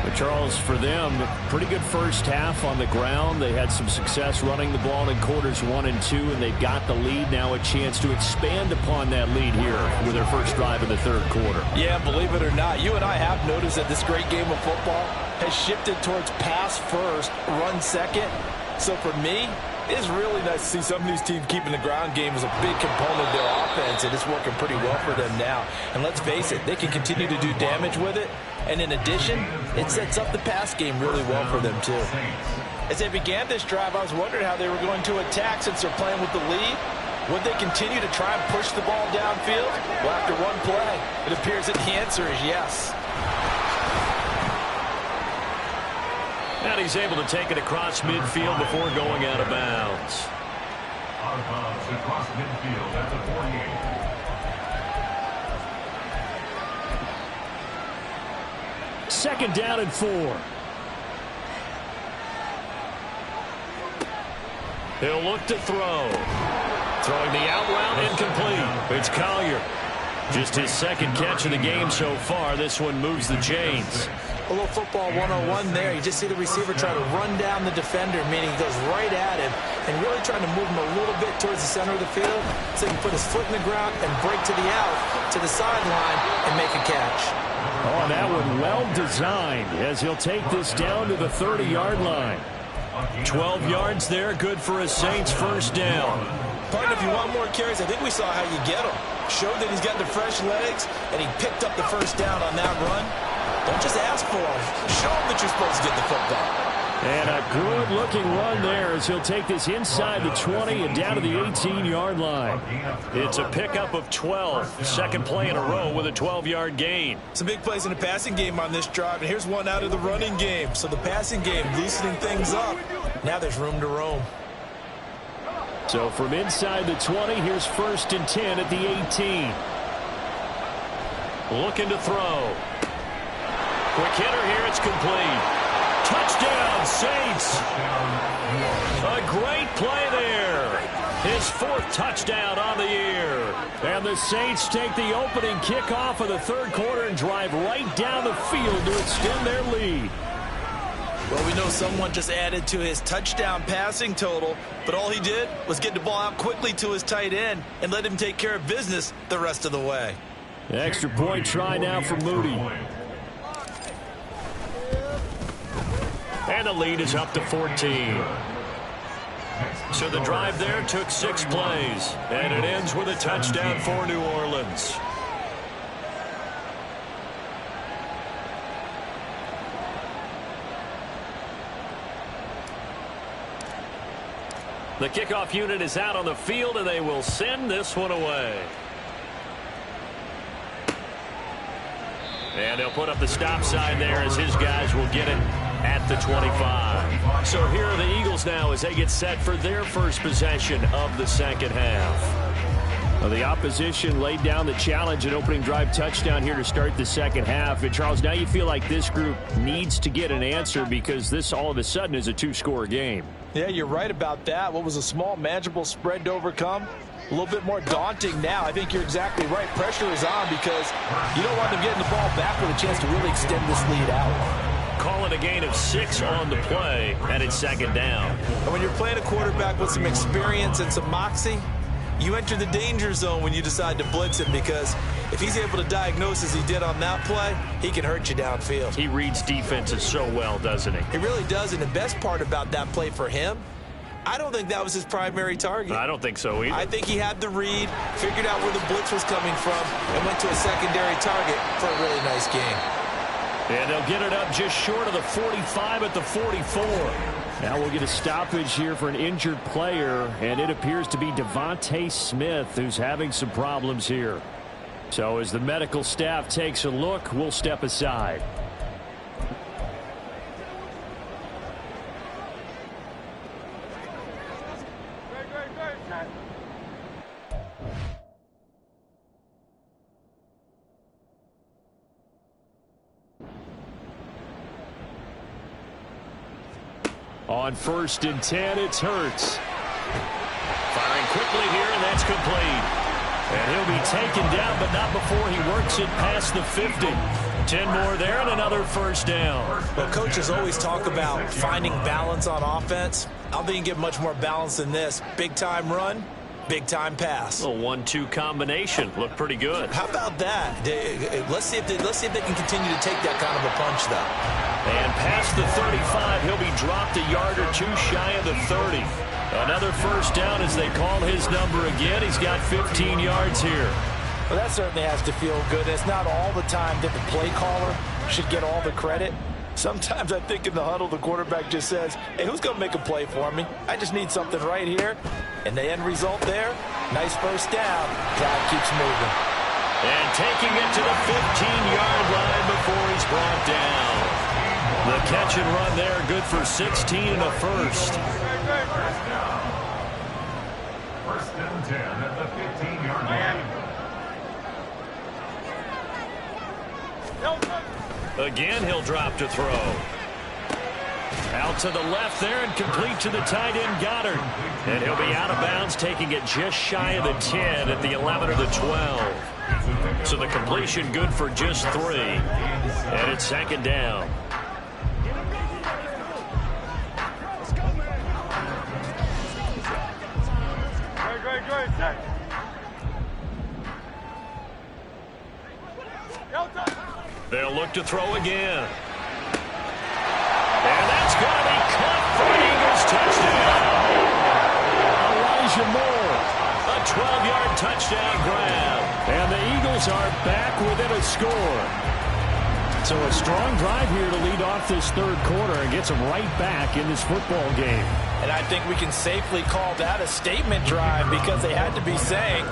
But Charles, for them, pretty good first half on the ground. They had some success running the ball in quarters 1 and 2, and they've got the lead now, a chance to expand upon that lead here with their first drive in the third quarter. Yeah, believe it or not, you and I have noticed that this great game of football has shifted towards pass first, run second. So for me, it's really nice to see some of these teams keeping the ground game as a big component of their offense, and it's working pretty well for them now. And let's face it, they can continue to do damage with it. And in addition, it sets up the pass game really well for them, too. As they began this drive, I was wondering how they were going to attack since they're playing with the lead. Would they continue to try and push the ball downfield? Well, after one play, it appears that the answer is yes. And he's able to take it across midfield before going out of bounds. Out of bounds across midfield at the 48. Second down and 4. He'll look to throw. Throwing the out route incomplete. It's Collier. Just his second catch of the game so far. This one moves the chains. A little football 101 there. You just see the receiver try to run down the defender, meaning he goes right at him and really trying to move him a little bit towards the center of the field so he can put his foot in the ground and break to the out, to the sideline, and make a catch. Oh, that one well designed as he'll take this down to the 30-yard line. 12 yards there, good for a Saints first down. Partner, if you want more carries, I think we saw how you get him. Showed that he's got the fresh legs, and he picked up the first down on that run. Don't just ask for him. Show him that you're supposed to get the football. And a good-looking run there as he'll take this inside the 20 and down to the 18-yard line. It's a pickup of 12. Second play in a row with a 12-yard gain. Some big plays in the passing game on this drive, and here's one out of the running game. So the passing game loosening things up. Now there's room to roam. So from inside the 20, here's 1st and 10 at the 18. Looking to throw. Quick hitter here, it's complete. Touchdown, Saints. A great play there. His 4th touchdown on the year. And the Saints take the opening kickoff of the third quarter and drive right down the field to extend their lead. Well, we know someone just added to his touchdown passing total, but all he did was get the ball out quickly to his tight end and let him take care of business the rest of the way. The extra point try now for Moody. And the lead is up to 14. So the drive there took 6 plays, and it ends with a touchdown for New Orleans. The kickoff unit is out on the field, and they will send this one away. And they'll put up the stop sign there as his guys will get it at the 25. So here are the Eagles now as they get set for their first possession of the second half. Well, the opposition laid down the challenge and opening drive touchdown here to start the second half. And Charles, now you feel like this group needs to get an answer because this all of a sudden is a 2-score game. Yeah, you're right about that. What was a small, manageable spread to overcome? A little bit more daunting now. I think you're exactly right. Pressure is on because you don't want them getting the ball back with a chance to really extend this lead out. Call it a gain of 6 on the play, and it's second down. And when you're playing a quarterback with some experience and some moxie, you enter the danger zone when you decide to blitz him because If he's able to diagnose as he did on that play, he can hurt you downfield. He reads defenses so well, doesn't he? He really does, and the best part about that play for him, I don't think that was his primary target. I don't think so either. I think he had the read, figured out where the blitz was coming from, and went to a secondary target for a really nice game. And they'll get it up just short of the 45 at the 44. Now we'll get a stoppage here for an injured player, and it appears to be Devontae Smith who's having some problems here. So as the medical staff takes a look, we'll step aside. On 1st and 10, it's Hurts. Firing quickly here, and that's complete. And he'll be taken down, but not before he works it past the 50. 10 more there and another first down. Well, coaches always talk about finding balance on offense. I don't think you can get much more balance than this. Big-time run, big-time pass. A 1-2 combination. Looked pretty good. How about that? Let's see if they can continue to take that kind of a punch, though. And past the 35, he'll be dropped a yard or two shy of the 30. Another first down as they call his number again. He's got 15 yards here. Well, that certainly has to feel good. It's not all the time that the play caller should get all the credit. Sometimes I think in the huddle, the quarterback just says, hey, who's going to make a play for me? I just need something right here. And the end result there, nice first down. Drive keeps moving. And taking it to the 15-yard line before he's brought down. The catch and run there, good for 16 and a first. First and 10 at the 15-yard line. Again, he'll drop to throw. Out to the left there and complete to the tight end, Goddard. And he'll be out of bounds, taking it just shy of the 10 at the 11 or the 12. So the completion good for just 3. And it's second down. They'll look to throw again. And that's going to be caught for an Eagles touchdown. Elijah Moore, a 12-yard touchdown grab. And the Eagles are back within a score. So a strong drive here to lead off this third quarter and gets them right back in this football game. And I think we can safely call that a statement drive because they had to be saying,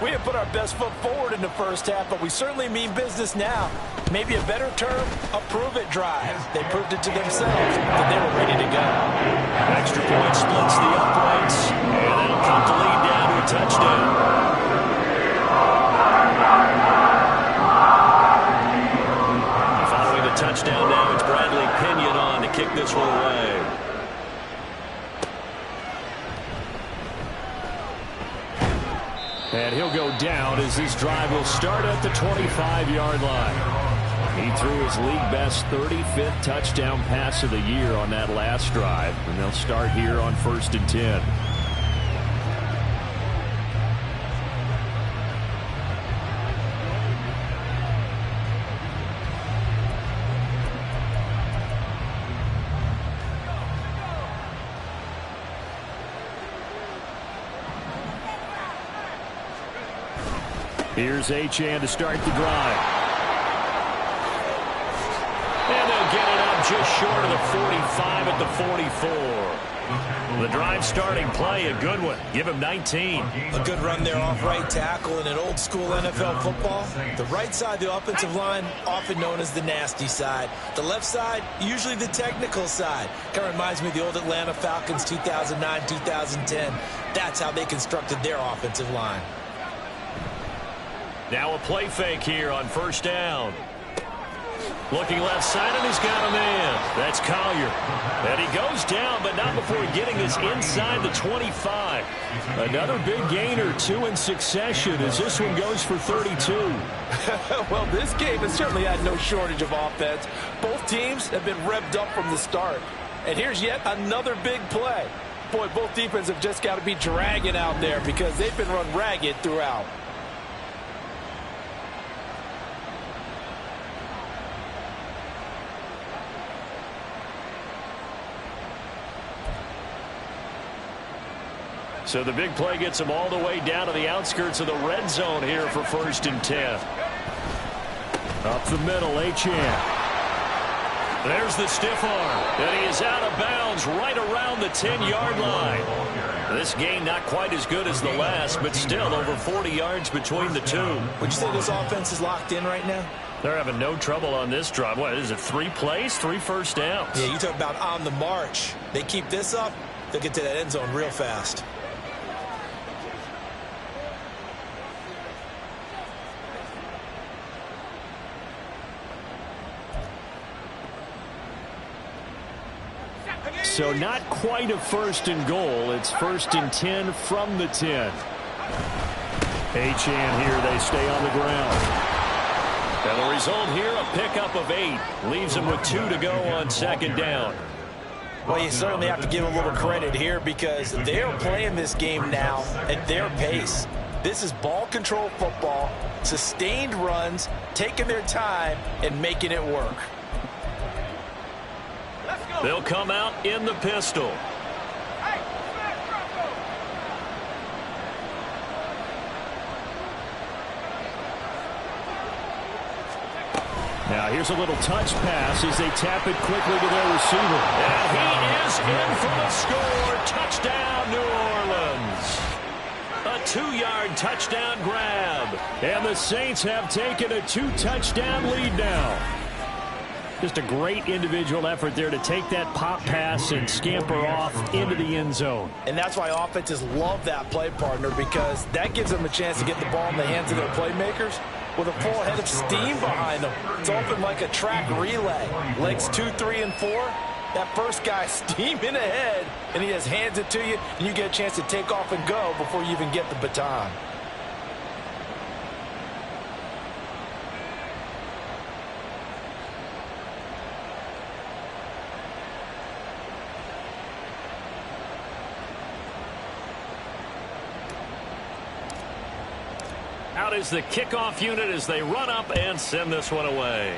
we didn't put our best foot forward in the first half, but we certainly mean business now. Maybe a better term, a prove-it drive. They proved it to themselves that they were ready to go. Extra point splits the uprights, and that'll cut the lead down to a touchdown. Following the touchdown now, it's Bradley Pinion on to kick this one away. And he'll go down as this drive will start at the 25-yard line. He threw his league-best 35th touchdown pass of the year on that last drive. And they'll start here on 1st and 10. Here's Achane to start the drive. And they'll get it up just short of the 45 at the 44. The drive starting play, a good one. Give him 19. A good run there off right tackle in an old school NFL football. The right side of the offensive line, often known as the nasty side. The left side, usually the technical side. Kind of reminds me of the old Atlanta Falcons 2009, 2010. That's how they constructed their offensive line. Now a play fake here on first down. Looking left side, and he's got a man. That's Collier. And he goes down, but not before getting this inside the 25. Another big gain or 2 in succession as this one goes for 32. Well, this game has certainly had no shortage of offense. Both teams have been revved up from the start. And here's yet another big play. Boy, both defenses have just got to be dragging out there because they've been run ragged throughout. So the big play gets them all the way down to the outskirts of the red zone here for 1st and 10. Up the middle, Achane. There's the stiff arm, and he is out of bounds right around the 10-yard line. This game not quite as good as the last, but still over 40 yards between the two. Would you say this offense is locked in right now? They're having no trouble on this drive. What is it, 3 plays, 3 first downs? Yeah, you talk about on the march. They keep this up, they'll get to that end zone real fast. So not quite a 1st and goal. It's 1st and 10 from the 10. Achane here. They stay on the ground. And the result here, a pickup of 8. Leaves them with 2 to go on 2nd down. Well, you certainly have to give them a little credit here because they're playing this game now at their pace. This is ball control football, sustained runs, taking their time, and making it work. They'll come out in the pistol. Now here's a little touch pass as they tap it quickly to their receiver. And he is in for the score. Touchdown, New Orleans. A 2-yard touchdown grab. And the Saints have taken a 2-touchdown lead now. Just a great individual effort there to take that pop pass and scamper off into the end zone. And that's why offenses love that play, partner, because that gives them a chance to get the ball in the hands of their playmakers with a full head of steam behind them. It's often like a track relay. Legs 2, 3, and 4. That first guy steaming ahead, and he just hands it to you, and you get a chance to take off and go before you even get the baton. Out is the kickoff unit as they run up and send this one away.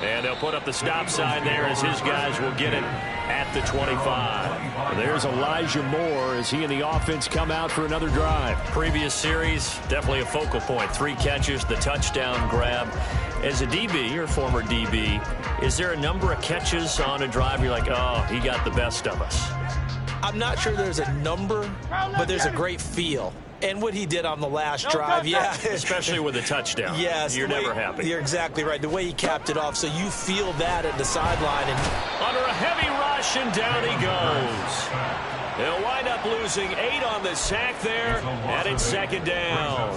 And they'll put up the stop sign there as his guys will get it at the 25. There's Elijah Moore as he and the offense come out for another drive. Previous series, definitely a focal point. 3 catches, the touchdown grab. As a DB, or former DB, is there a number of catches on a drive you're like, oh, he got the best of us? I'm not sure there's a number, but there's a great feel. And what he did on the last drive, yeah. Especially with a touchdown. Yes. You're never happy. You're exactly right. The way he capped it off, so you feel that at the sideline. And under a heavy rush, and down he goes. They'll wind up losing 8 on the sack there, and it's 2nd down.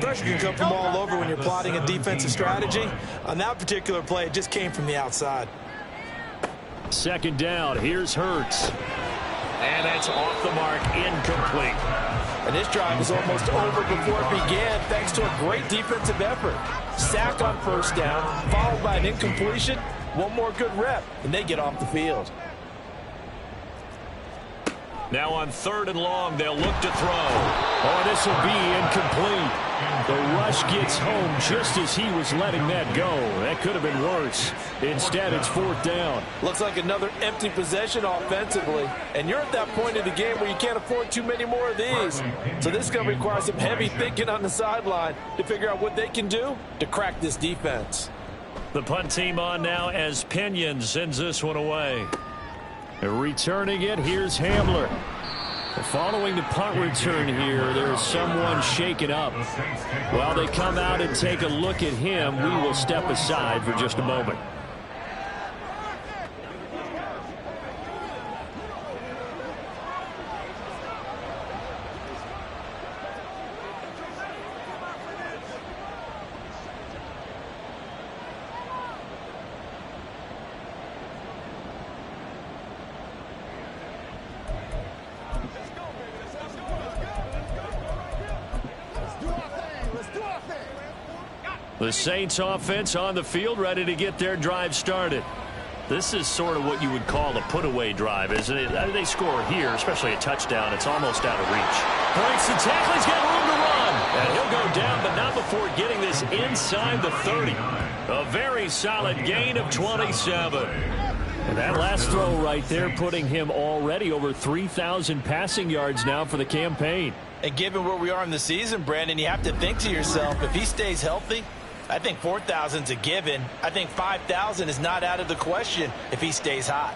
Pressure can come from all over when you're plotting a defensive strategy. On that particular play, it just came from the outside. 2nd down. Here's Hurts. And that's off the mark, incomplete. And this drive is almost over before it began, thanks to a great defensive effort. Sack on 1st down, followed by an incompletion. One more good rep, and they get off the field. Now on 3rd and long, they'll look to throw. Oh, this will be incomplete. The rush gets home just as he was letting that go. That could have been worse. Instead, it's 4th down. Looks like another empty possession offensively. And you're at that point in the game where you can't afford too many more of these. So this is going to require some heavy thinking on the sideline to figure out what they can do to crack this defense. The punt team on now as Pinion sends this one away. Returning it, here's Hamler. Following the punt return here, there's someone shaken up. While they come out and take a look at him, we will step aside for just a moment. The Saints offense on the field, ready to get their drive started. This is sort of what you would call a put-away drive, isn't it? They score here, especially a touchdown. It's almost out of reach. Breaks the tackle. He's got room to run. And he'll go down, but not before getting this inside the 30. A very solid gain of 27. And that last throw right there putting him already over 3,000 passing yards now for the campaign. And given where we are in the season, Brandon, you have to think to yourself, if he stays healthy, I think 4,000 is a given. I think 5,000 is not out of the question if he stays hot.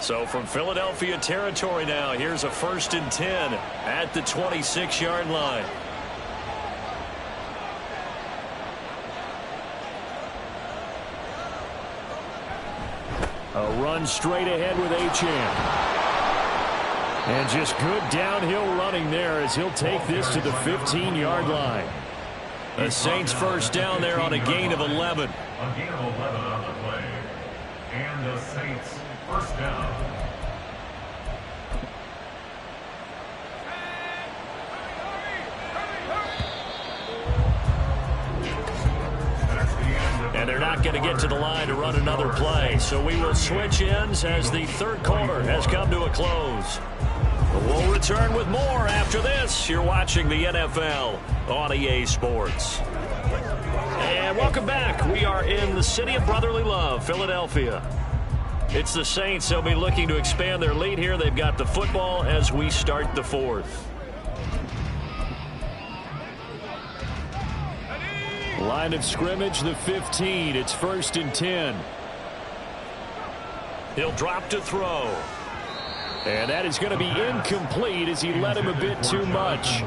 So from Philadelphia territory now, here's a 1st and 10 at the 26-yard line. A run straight ahead with Achane. And just good downhill running there as he'll take this to the 15-yard line. The Saints first down there on a gain of 11. A gain of 11 on the play. And the Saints first down. And they're not going to get to the line to run another play. So we will switch ends as the third quarter has come to a close. We'll return with more after this. You're watching the NFL on EA Sports. And welcome back. We are in the city of brotherly love, Philadelphia. It's the Saints. They'll be looking to expand their lead here. They've got the football as we start the fourth. Line of scrimmage, the 15. It's 1st and 10. He'll drop to throw. And that is going to be incomplete as he led him a bit too much.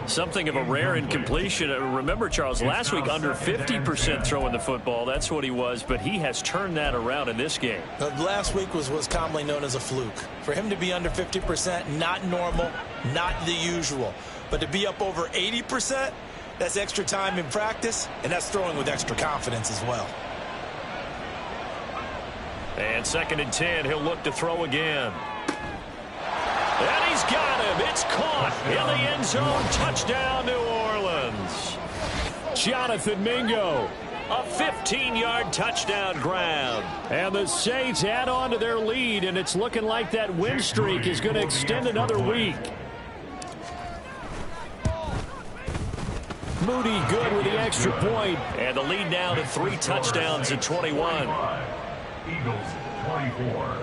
Something of a rare incompletion. Remember, Charles, last week under 50% throwing the football. That's what he was, but he has turned that around in this game. Last week was what's commonly known as a fluke. For him to be under 50%, not normal, not the usual. But to be up over 80%, that's extra time in practice, and that's throwing with extra confidence as well. And 2nd and 10, he'll look to throw again. And he's got him. It's caught in the end zone. Touchdown, New Orleans. Jonathan Mingo. A 15-yard touchdown grab. And the Saints add on to their lead, and it's looking like that win streak is going to extend another week. Moody good with the extra point. And the lead now to 3 touchdowns at 21. Eagles 24.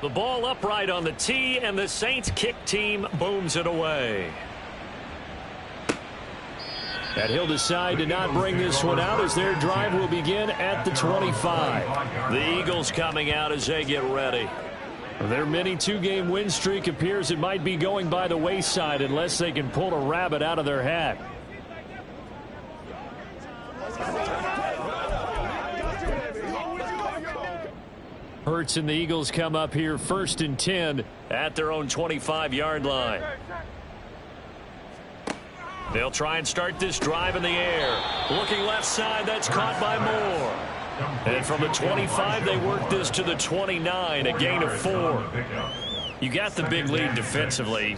The ball upright on the tee, and the Saints kick team booms it away. And he'll decide to not bring this one out as their drive will begin at the 25. The Eagles coming out as they get ready. Their mini 2-game win streak appears it might be going by the wayside unless they can pull a rabbit out of their hat. Hurts and the Eagles come up here 1st and 10 at their own 25-yard line. They'll try and start this drive in the air. Looking left side, that's caught by Moore. And from the 25, they work this to the 29, a gain of 4. You got the big lead defensively.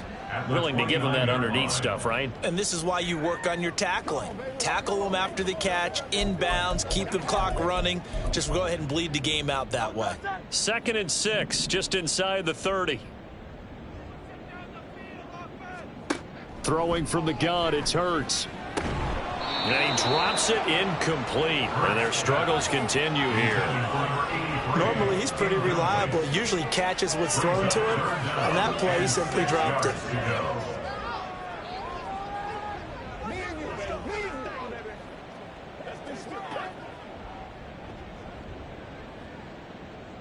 Willing to give them that underneath stuff, right? And this is why you work on your tackling. Tackle them after the catch, inbounds, keep the clock running. Just go ahead and bleed the game out that way. 2nd and 6, just inside the 30. Throwing from the gun, it's Hurts. And he drops it incomplete. And their struggles continue here. Normally, he's pretty reliable. Usually catches what's thrown to him. On that play, he simply dropped it.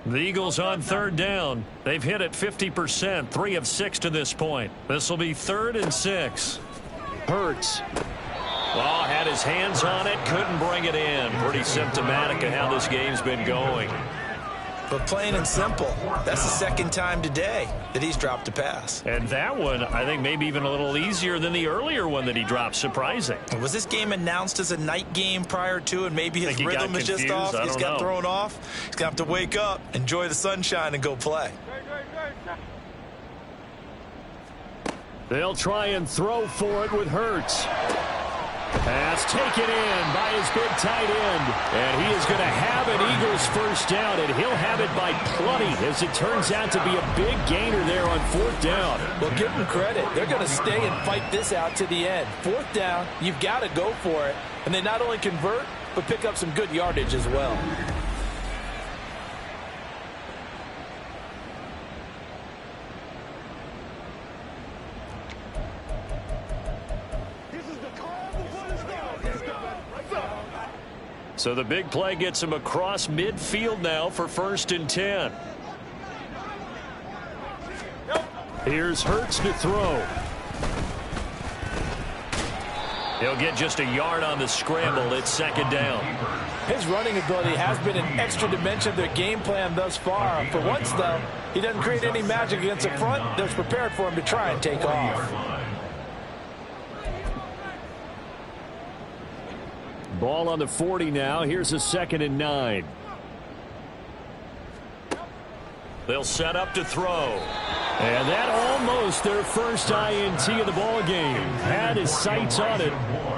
The Eagles on 3rd down. They've hit it 50%, 3 of 6 to this point. This will be 3rd and 6. Hurts. Well, had his hands on it, couldn't bring it in. Pretty symptomatic of how this game's been going. But plain and simple, that's the 2nd time today that he's dropped a pass. And that one, I think, maybe even a little easier than the earlier one that he dropped. Surprising. Was this game announced as a night game prior to, and maybe his rhythm is just off? He's got thrown off. He's going to have to wake up, enjoy the sunshine, and go play. They'll try and throw for it with Hurts. Pass taken in by his big tight end. And he is going to have an Eagles first down, and he'll have it by plenty as it turns out to be a big gainer there on fourth down. Well, give them credit. They're going to stay and fight this out to the end. Fourth down, you've got to go for it. And they not only convert, but pick up some good yardage as well. So the big play gets him across midfield now for 1st and 10. Here's Hurts to throw. He'll get just a yard on the scramble. It's 2nd down. His running ability has been an extra dimension of their game plan thus far. For once, though, he doesn't create any magic against the front that's prepared for him to try and take off. Ball on the 40 now. Here's a 2nd and 9. They'll set up to throw. And that almost their first INT of the ball game. Had his sights on it,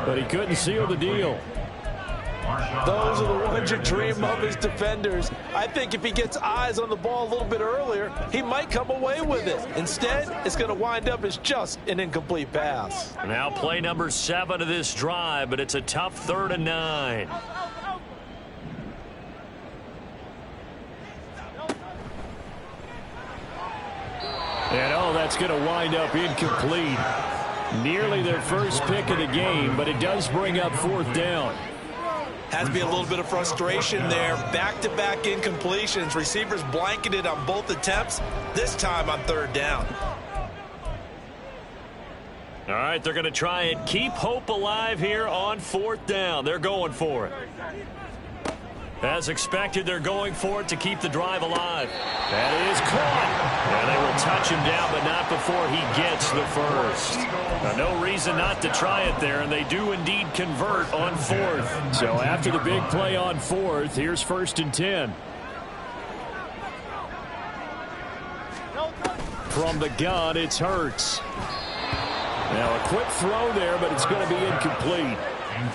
but he couldn't seal the deal. Those are the ones you dream of as defenders. I think if he gets eyes on the ball a little bit earlier, he might come away with it. Instead, it's going to wind up as just an incomplete pass. Now play number 7 of this drive, but it's a tough 3rd and 9. And that's going to wind up incomplete. Nearly their first pick of the game, but it does bring up 4th down. Has to be a little bit of frustration there. Back-to-back incompletions. Receivers blanketed on both attempts, this time on 3rd down. All right, they're going to try and keep hope alive here on 4th down. They're going for it. As expected, they're going for it to keep the drive alive. That is caught. And they will touch him down, but not before he gets the first. Now, no reason not to try it there, and they do indeed convert on 4th. So after the big play on 4th, here's 1st and 10. From the gun, it's Hurts. Now a quick throw there, but it's going to be incomplete.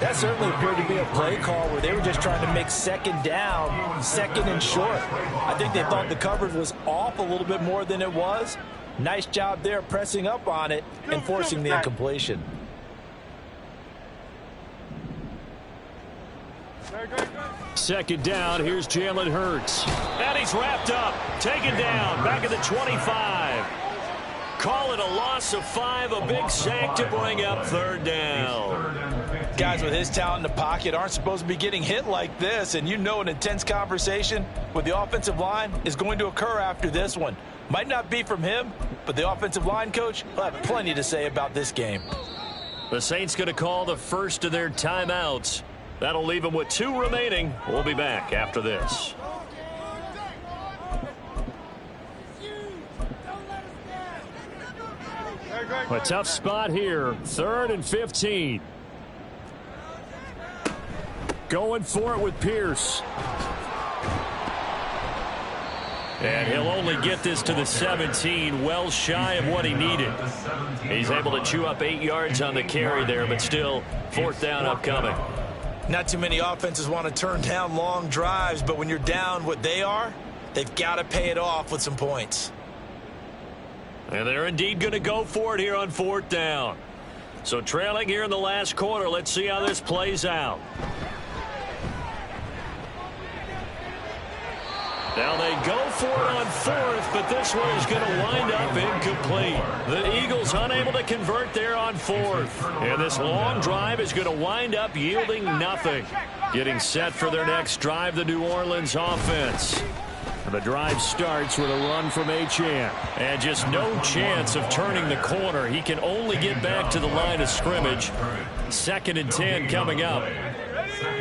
That certainly appeared to be a play call where they were just trying to make 2nd down, 2nd and short. I think they thought the coverage was off a little bit more than it was. Nice job there pressing up on it and forcing the incompletion. Second down, here's Jalen Hurts. And he's wrapped up, taken down, back at the 25. Call it a loss of 5, a big sack to bring up 3rd down. Guys with his talent in the pocket aren't supposed to be getting hit like this, and you know an intense conversation with the offensive line is going to occur after this one. Might not be from him, but the offensive line coach will have plenty to say about this game. The Saints going to call the first of their timeouts. That'll leave them with 2 remaining. We'll be back after this. A tough spot here. 3rd and 15. Going for it with Pierce. And he'll only get this to the 17, well shy of what he needed. He's able to chew up 8 yards on the carry there, but still 4th down upcoming. Not too many offenses want to turn down long drives, but when you're down what they are, they've got to pay it off with some points. And they're indeed going to go for it here on 4th down. So trailing here in the last quarter, let's see how this plays out. Now they go for it on 4th, but this one is going to wind up incomplete. The Eagles unable to convert there on 4th. And this long drive is going to wind up yielding nothing. Getting set for their next drive, the New Orleans offense. And the drive starts with a run from Achane. And just no chance of turning the corner. He can only get back to the line of scrimmage. 2nd and 10 coming up.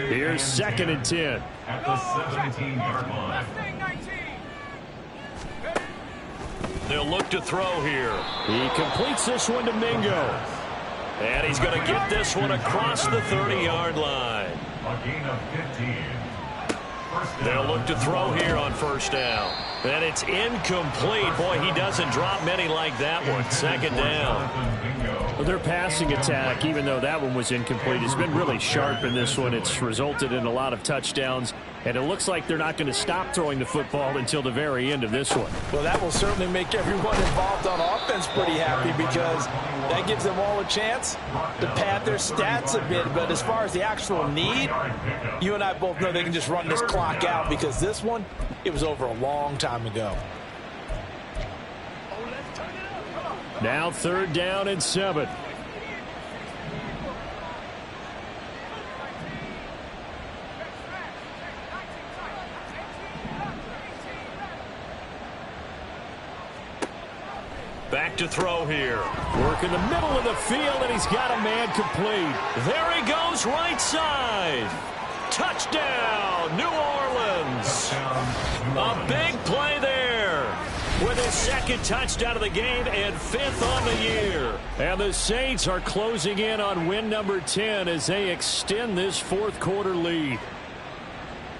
Here's 2nd and 10. At the 17-yard line. They'll look to throw here. He completes this one to Mingo. And he's going to get this one across the 30-yard line. A gain of 15. They'll look to throw here on 1st down. And it's incomplete. Boy, he doesn't drop many like that one. 2nd down. Their passing attack, even though that one was incomplete, has been really sharp in this one. It's resulted in a lot of touchdowns, and it looks like they're not going to stop throwing the football until the very end of this one. Well, that will certainly make everyone involved on offense pretty happy because that gives them all a chance to pad their stats a bit. But as far as the actual need, you and I both know they can just run this clock out because this one, it was over a long time ago. Now 3rd down and 7. Back to throw here. Work in the middle of the field, and he's got a man complete. There he goes, right side. Touchdown, New Orleans. A big play there with his 2nd touchdown of the game and 5th on the year. And the Saints are closing in on win number 10 as they extend this 4th quarter lead.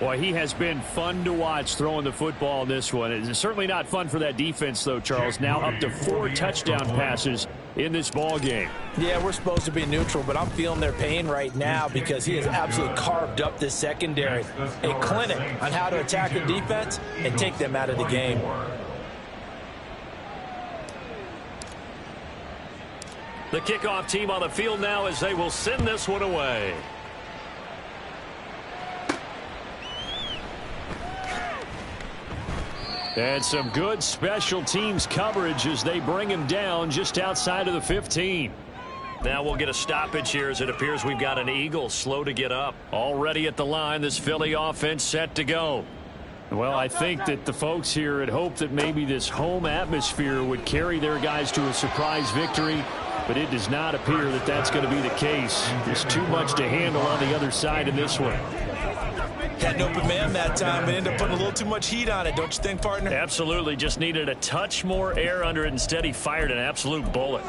Boy, he has been fun to watch throwing the football in this one. It's certainly not fun for that defense, though, Charles. Now up to 4 touchdown passes in this ball game. Yeah, we're supposed to be neutral, but I'm feeling their pain right now because he has absolutely carved up this secondary. A clinic on how to attack the defense and take them out of the game. The kickoff team on the field now as they will send this one away. And some good special teams coverage as they bring him down just outside of the 15. Now we'll get a stoppage here as it appears we've got an Eagle slow to get up. Already at the line, this Philly offense set to go. Well, I think that the folks here had hoped that maybe this home atmosphere would carry their guys to a surprise victory, but it does not appear that that's going to be the case. There's too much to handle on the other side in this one. Had an open man that time, but ended up putting a little too much heat on it, don't you think, partner? Absolutely. Just needed a touch more air under it. Instead, he fired an absolute bullet.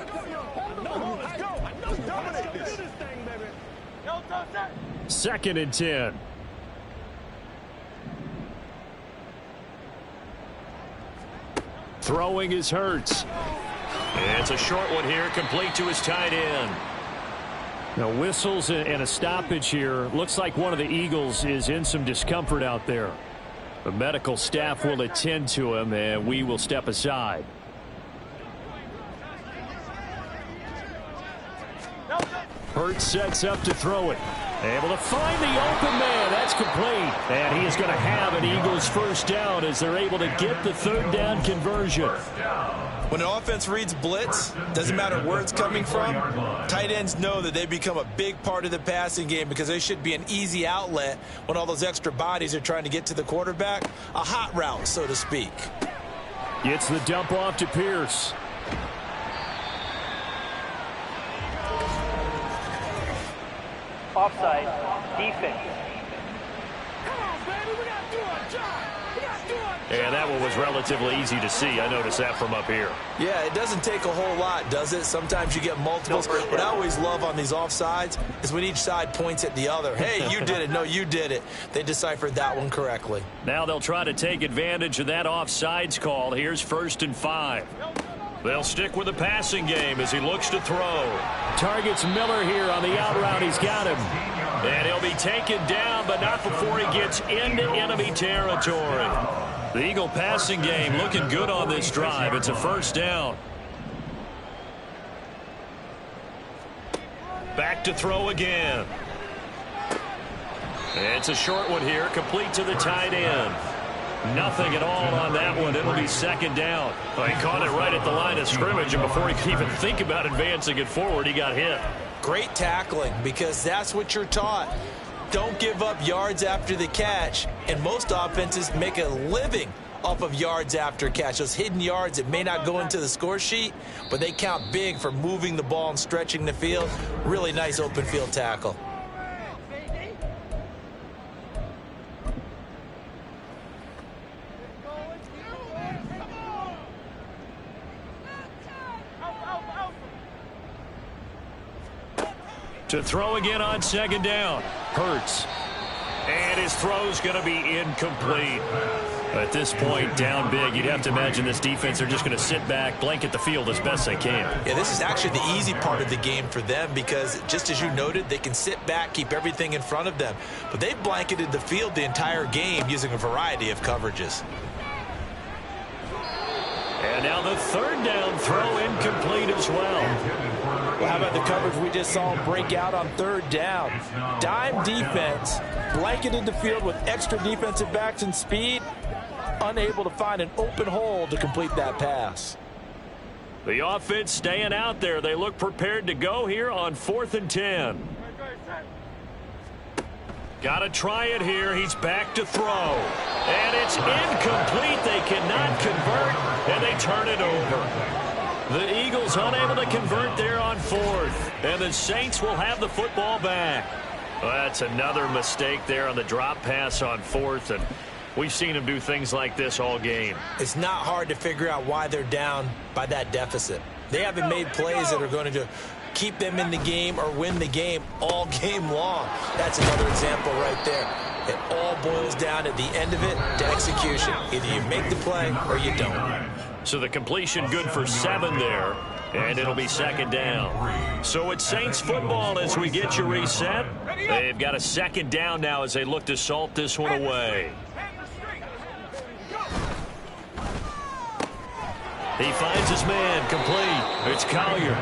2nd and 10. Throwing is Hurts. It's a short one here, complete to his tight end. Now whistles and a stoppage here. Looks like one of the Eagles is in some discomfort out there. The medical staff will attend to him, and we will step aside. Hurts sets up to throw it. Able to find the open man. That's complete. And he is going to have an Eagles 1st down as they're able to get the 3rd down conversion. When an offense reads blitz, doesn't matter where it's coming from, tight ends know that they become a big part of the passing game because they should be an easy outlet when all those extra bodies are trying to get to the quarterback. A hot route, so to speak. Gets the dump off to Pierce. Offside, defense. And that one was relatively easy to see. I noticed that from up here. Yeah, it doesn't take a whole lot, does it? Sometimes you get multiples. What I always love on these offsides is when each side points at the other. Hey, you did it. No, you did it. They deciphered that one correctly. Now they'll try to take advantage of that offsides call. Here's 1st and 5. They'll stick with the passing game as he looks to throw. Targets Miller here on the out route. He's got him. And he'll be taken down, but not before he gets into enemy territory. The Eagle passing game looking good on this drive. It's a 1st down. Back to throw again. It's a short one here, complete to the tight end. Nothing at all on that one. It'll be 2nd down. Well, he caught it right at the line of scrimmage, and before he could even think about advancing it forward, he got hit. Great tackling, because that's what you're taught. Don't give up yards after the catch, and most offenses make a living off of yards after catch. Those hidden yards that may not go into the score sheet, but they count big for moving the ball and stretching the field. Really nice open field tackle. To throw again on 2nd down. Hurts. And his throw's going to be incomplete. At this point, down big, you'd have to imagine this defense are just going to sit back, blanket the field as best they can. Yeah, this is actually the easy part of the game for them because, just as you noted, they can sit back, keep everything in front of them. But they've blanketed the field the entire game using a variety of coverages. And now the third down throw incomplete as well. Well, how about the coverage we just saw break out on third down? Dime defense, blanketed the field with extra defensive backs and speed, unable to find an open hole to complete that pass. The offense staying out there. They look prepared to go here on 4th and 10. Got to try it here. He's back to throw. And it's incomplete. They cannot convert, and they turn it over. The Eagles unable to convert there on 4th. And the Saints will have the football back. Well, that's another mistake there on the drop pass on 4th. And we've seen them do things like this all game. It's not hard to figure out why they're down by that deficit. They haven't made plays that are going to keep them in the game or win the game all game long. That's another example right there. It all boils down at the end of it to execution. Either you make the play or you don't. So the completion good for 7 there, and it'll be 2nd down. So it's Saints football as we get you reset. They've got a 2nd down now as they look to salt this one away. He finds his man, complete. It's Collier.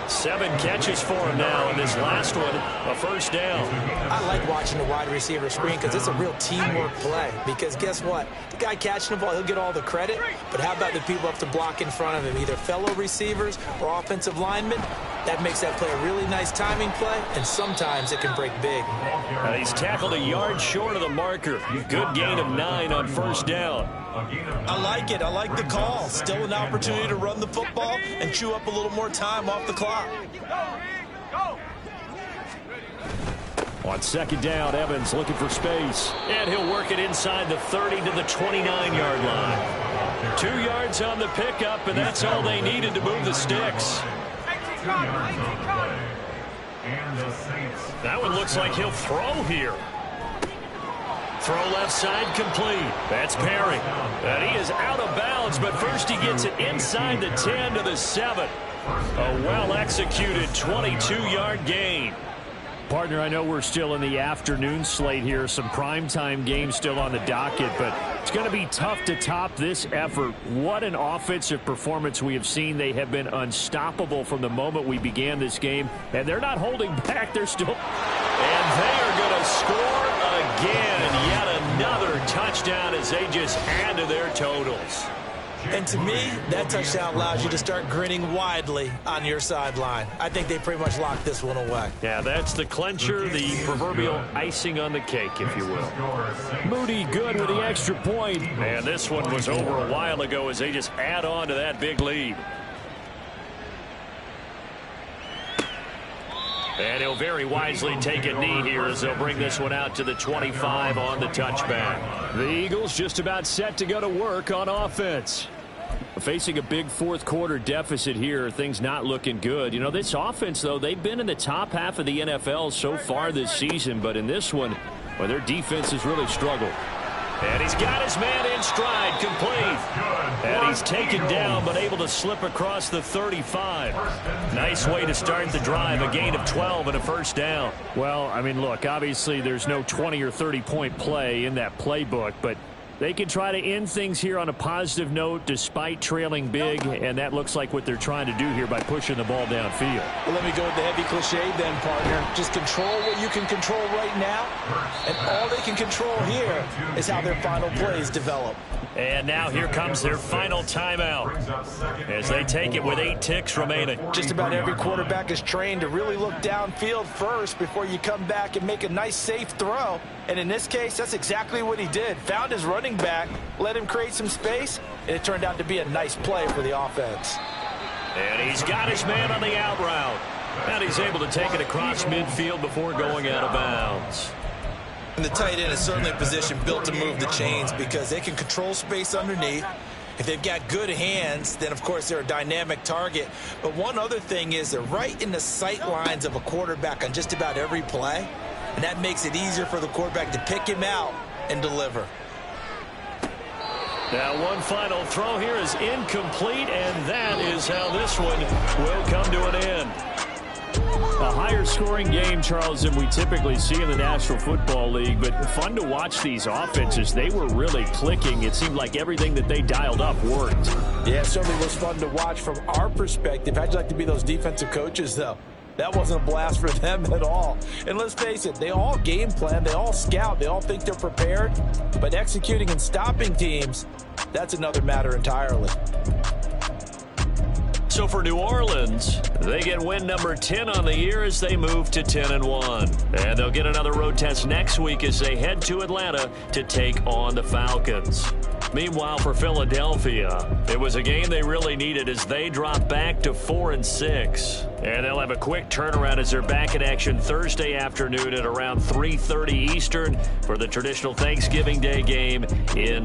7 catches for him now, and this last one, a 1st down. I like watching the wide receiver screen because it's a real teamwork play. Because guess what? The guy catching the ball, he'll get all the credit. But how about the people up to block in front of him, either fellow receivers or offensive linemen? That makes that play a really nice timing play, and sometimes it can break big. He's tackled a yard short of the marker. Good gain of 9 on 1st down. I like it. I like the call. Still an opportunity to run the football and chew up a little more time off the clock. On 2nd down, Evans looking for space. And he'll work it inside the 30 to the 29-yard line. 2 yards on the pickup, and that's all they needed to move the sticks. That one looks like he'll throw here. Throw left side complete. That's Perry. And he is out of bounds, but first he gets it inside the 10 to the 7. A well-executed 22-yard gain. Partner, I know we're still in the afternoon slate here. Some primetime games still on the docket, but it's going to be tough to top this effort. What an offensive performance we have seen. They have been unstoppable from the moment we began this game, and they're not holding back. They're still... And they are going to score again. Yet another touchdown as they just add to their totals. And to me, that touchdown allows you to start grinning widely on your sideline. I think they pretty much locked this one away. Yeah, that's the clincher, the proverbial icing on the cake, if you will. Moody good with the extra point. And this one was over a while ago as they just add on to that big lead. And he'll very wisely take a knee here as they'll bring this one out to the 25 on the touchback. The Eagles just about set to go to work on offense. Facing a big 4th quarter deficit here, things not looking good. You know, this offense, though, they've been in the top half of the NFL so far this season, but in this one, well, their defense has really struggled. And he's got his man in stride, complete. And he's taken down, but able to slip across the 35. Nice way to start the drive, a gain of 12 and a 1st down. Well, I mean, look, obviously there's no 20 or 30-point play in that playbook, but they can try to end things here on a positive note despite trailing big, and that looks like what they're trying to do here by pushing the ball downfield. Well, let me go with the heavy cliche then, partner. Just control what you can control right now, and all they can control here is how their final plays develop. And now here comes their final timeout as they take it with 8 ticks remaining. Just about every quarterback is trained to really look downfield first before you come back and make a nice, safe throw. And in this case, that's exactly what he did. Found his running back, let him create some space, and it turned out to be a nice play for the offense. And he's got his man on the out route. And he's able to take it across midfield before going out of bounds. And the tight end is certainly a position built to move the chains because they can control space underneath. If they've got good hands, then, of course, they're a dynamic target. But one other thing is they're right in the sight lines of a quarterback on just about every play. And that makes it easier for the quarterback to pick him out and deliver. Now one final throw here is incomplete, and that is how this one will come to an end. A higher scoring game, Charles, than we typically see in the National Football League, but fun to watch these offenses. They were really clicking. It seemed like everything that they dialed up worked. Yeah, it certainly was fun to watch from our perspective. How'd you like to be those defensive coaches, though? That wasn't a blast for them at all. And let's face it, they all game plan, they all scout, they all think they're prepared. But executing and stopping teams, that's another matter entirely. So for New Orleans, they get win number 10 on the year as they move to 10-1. And they'll get another road test next week as they head to Atlanta to take on the Falcons. Meanwhile, for Philadelphia, it was a game they really needed as they drop back to 4-6. And they'll have a quick turnaround as they're back in action Thursday afternoon at around 3:30 Eastern for the traditional Thanksgiving Day game in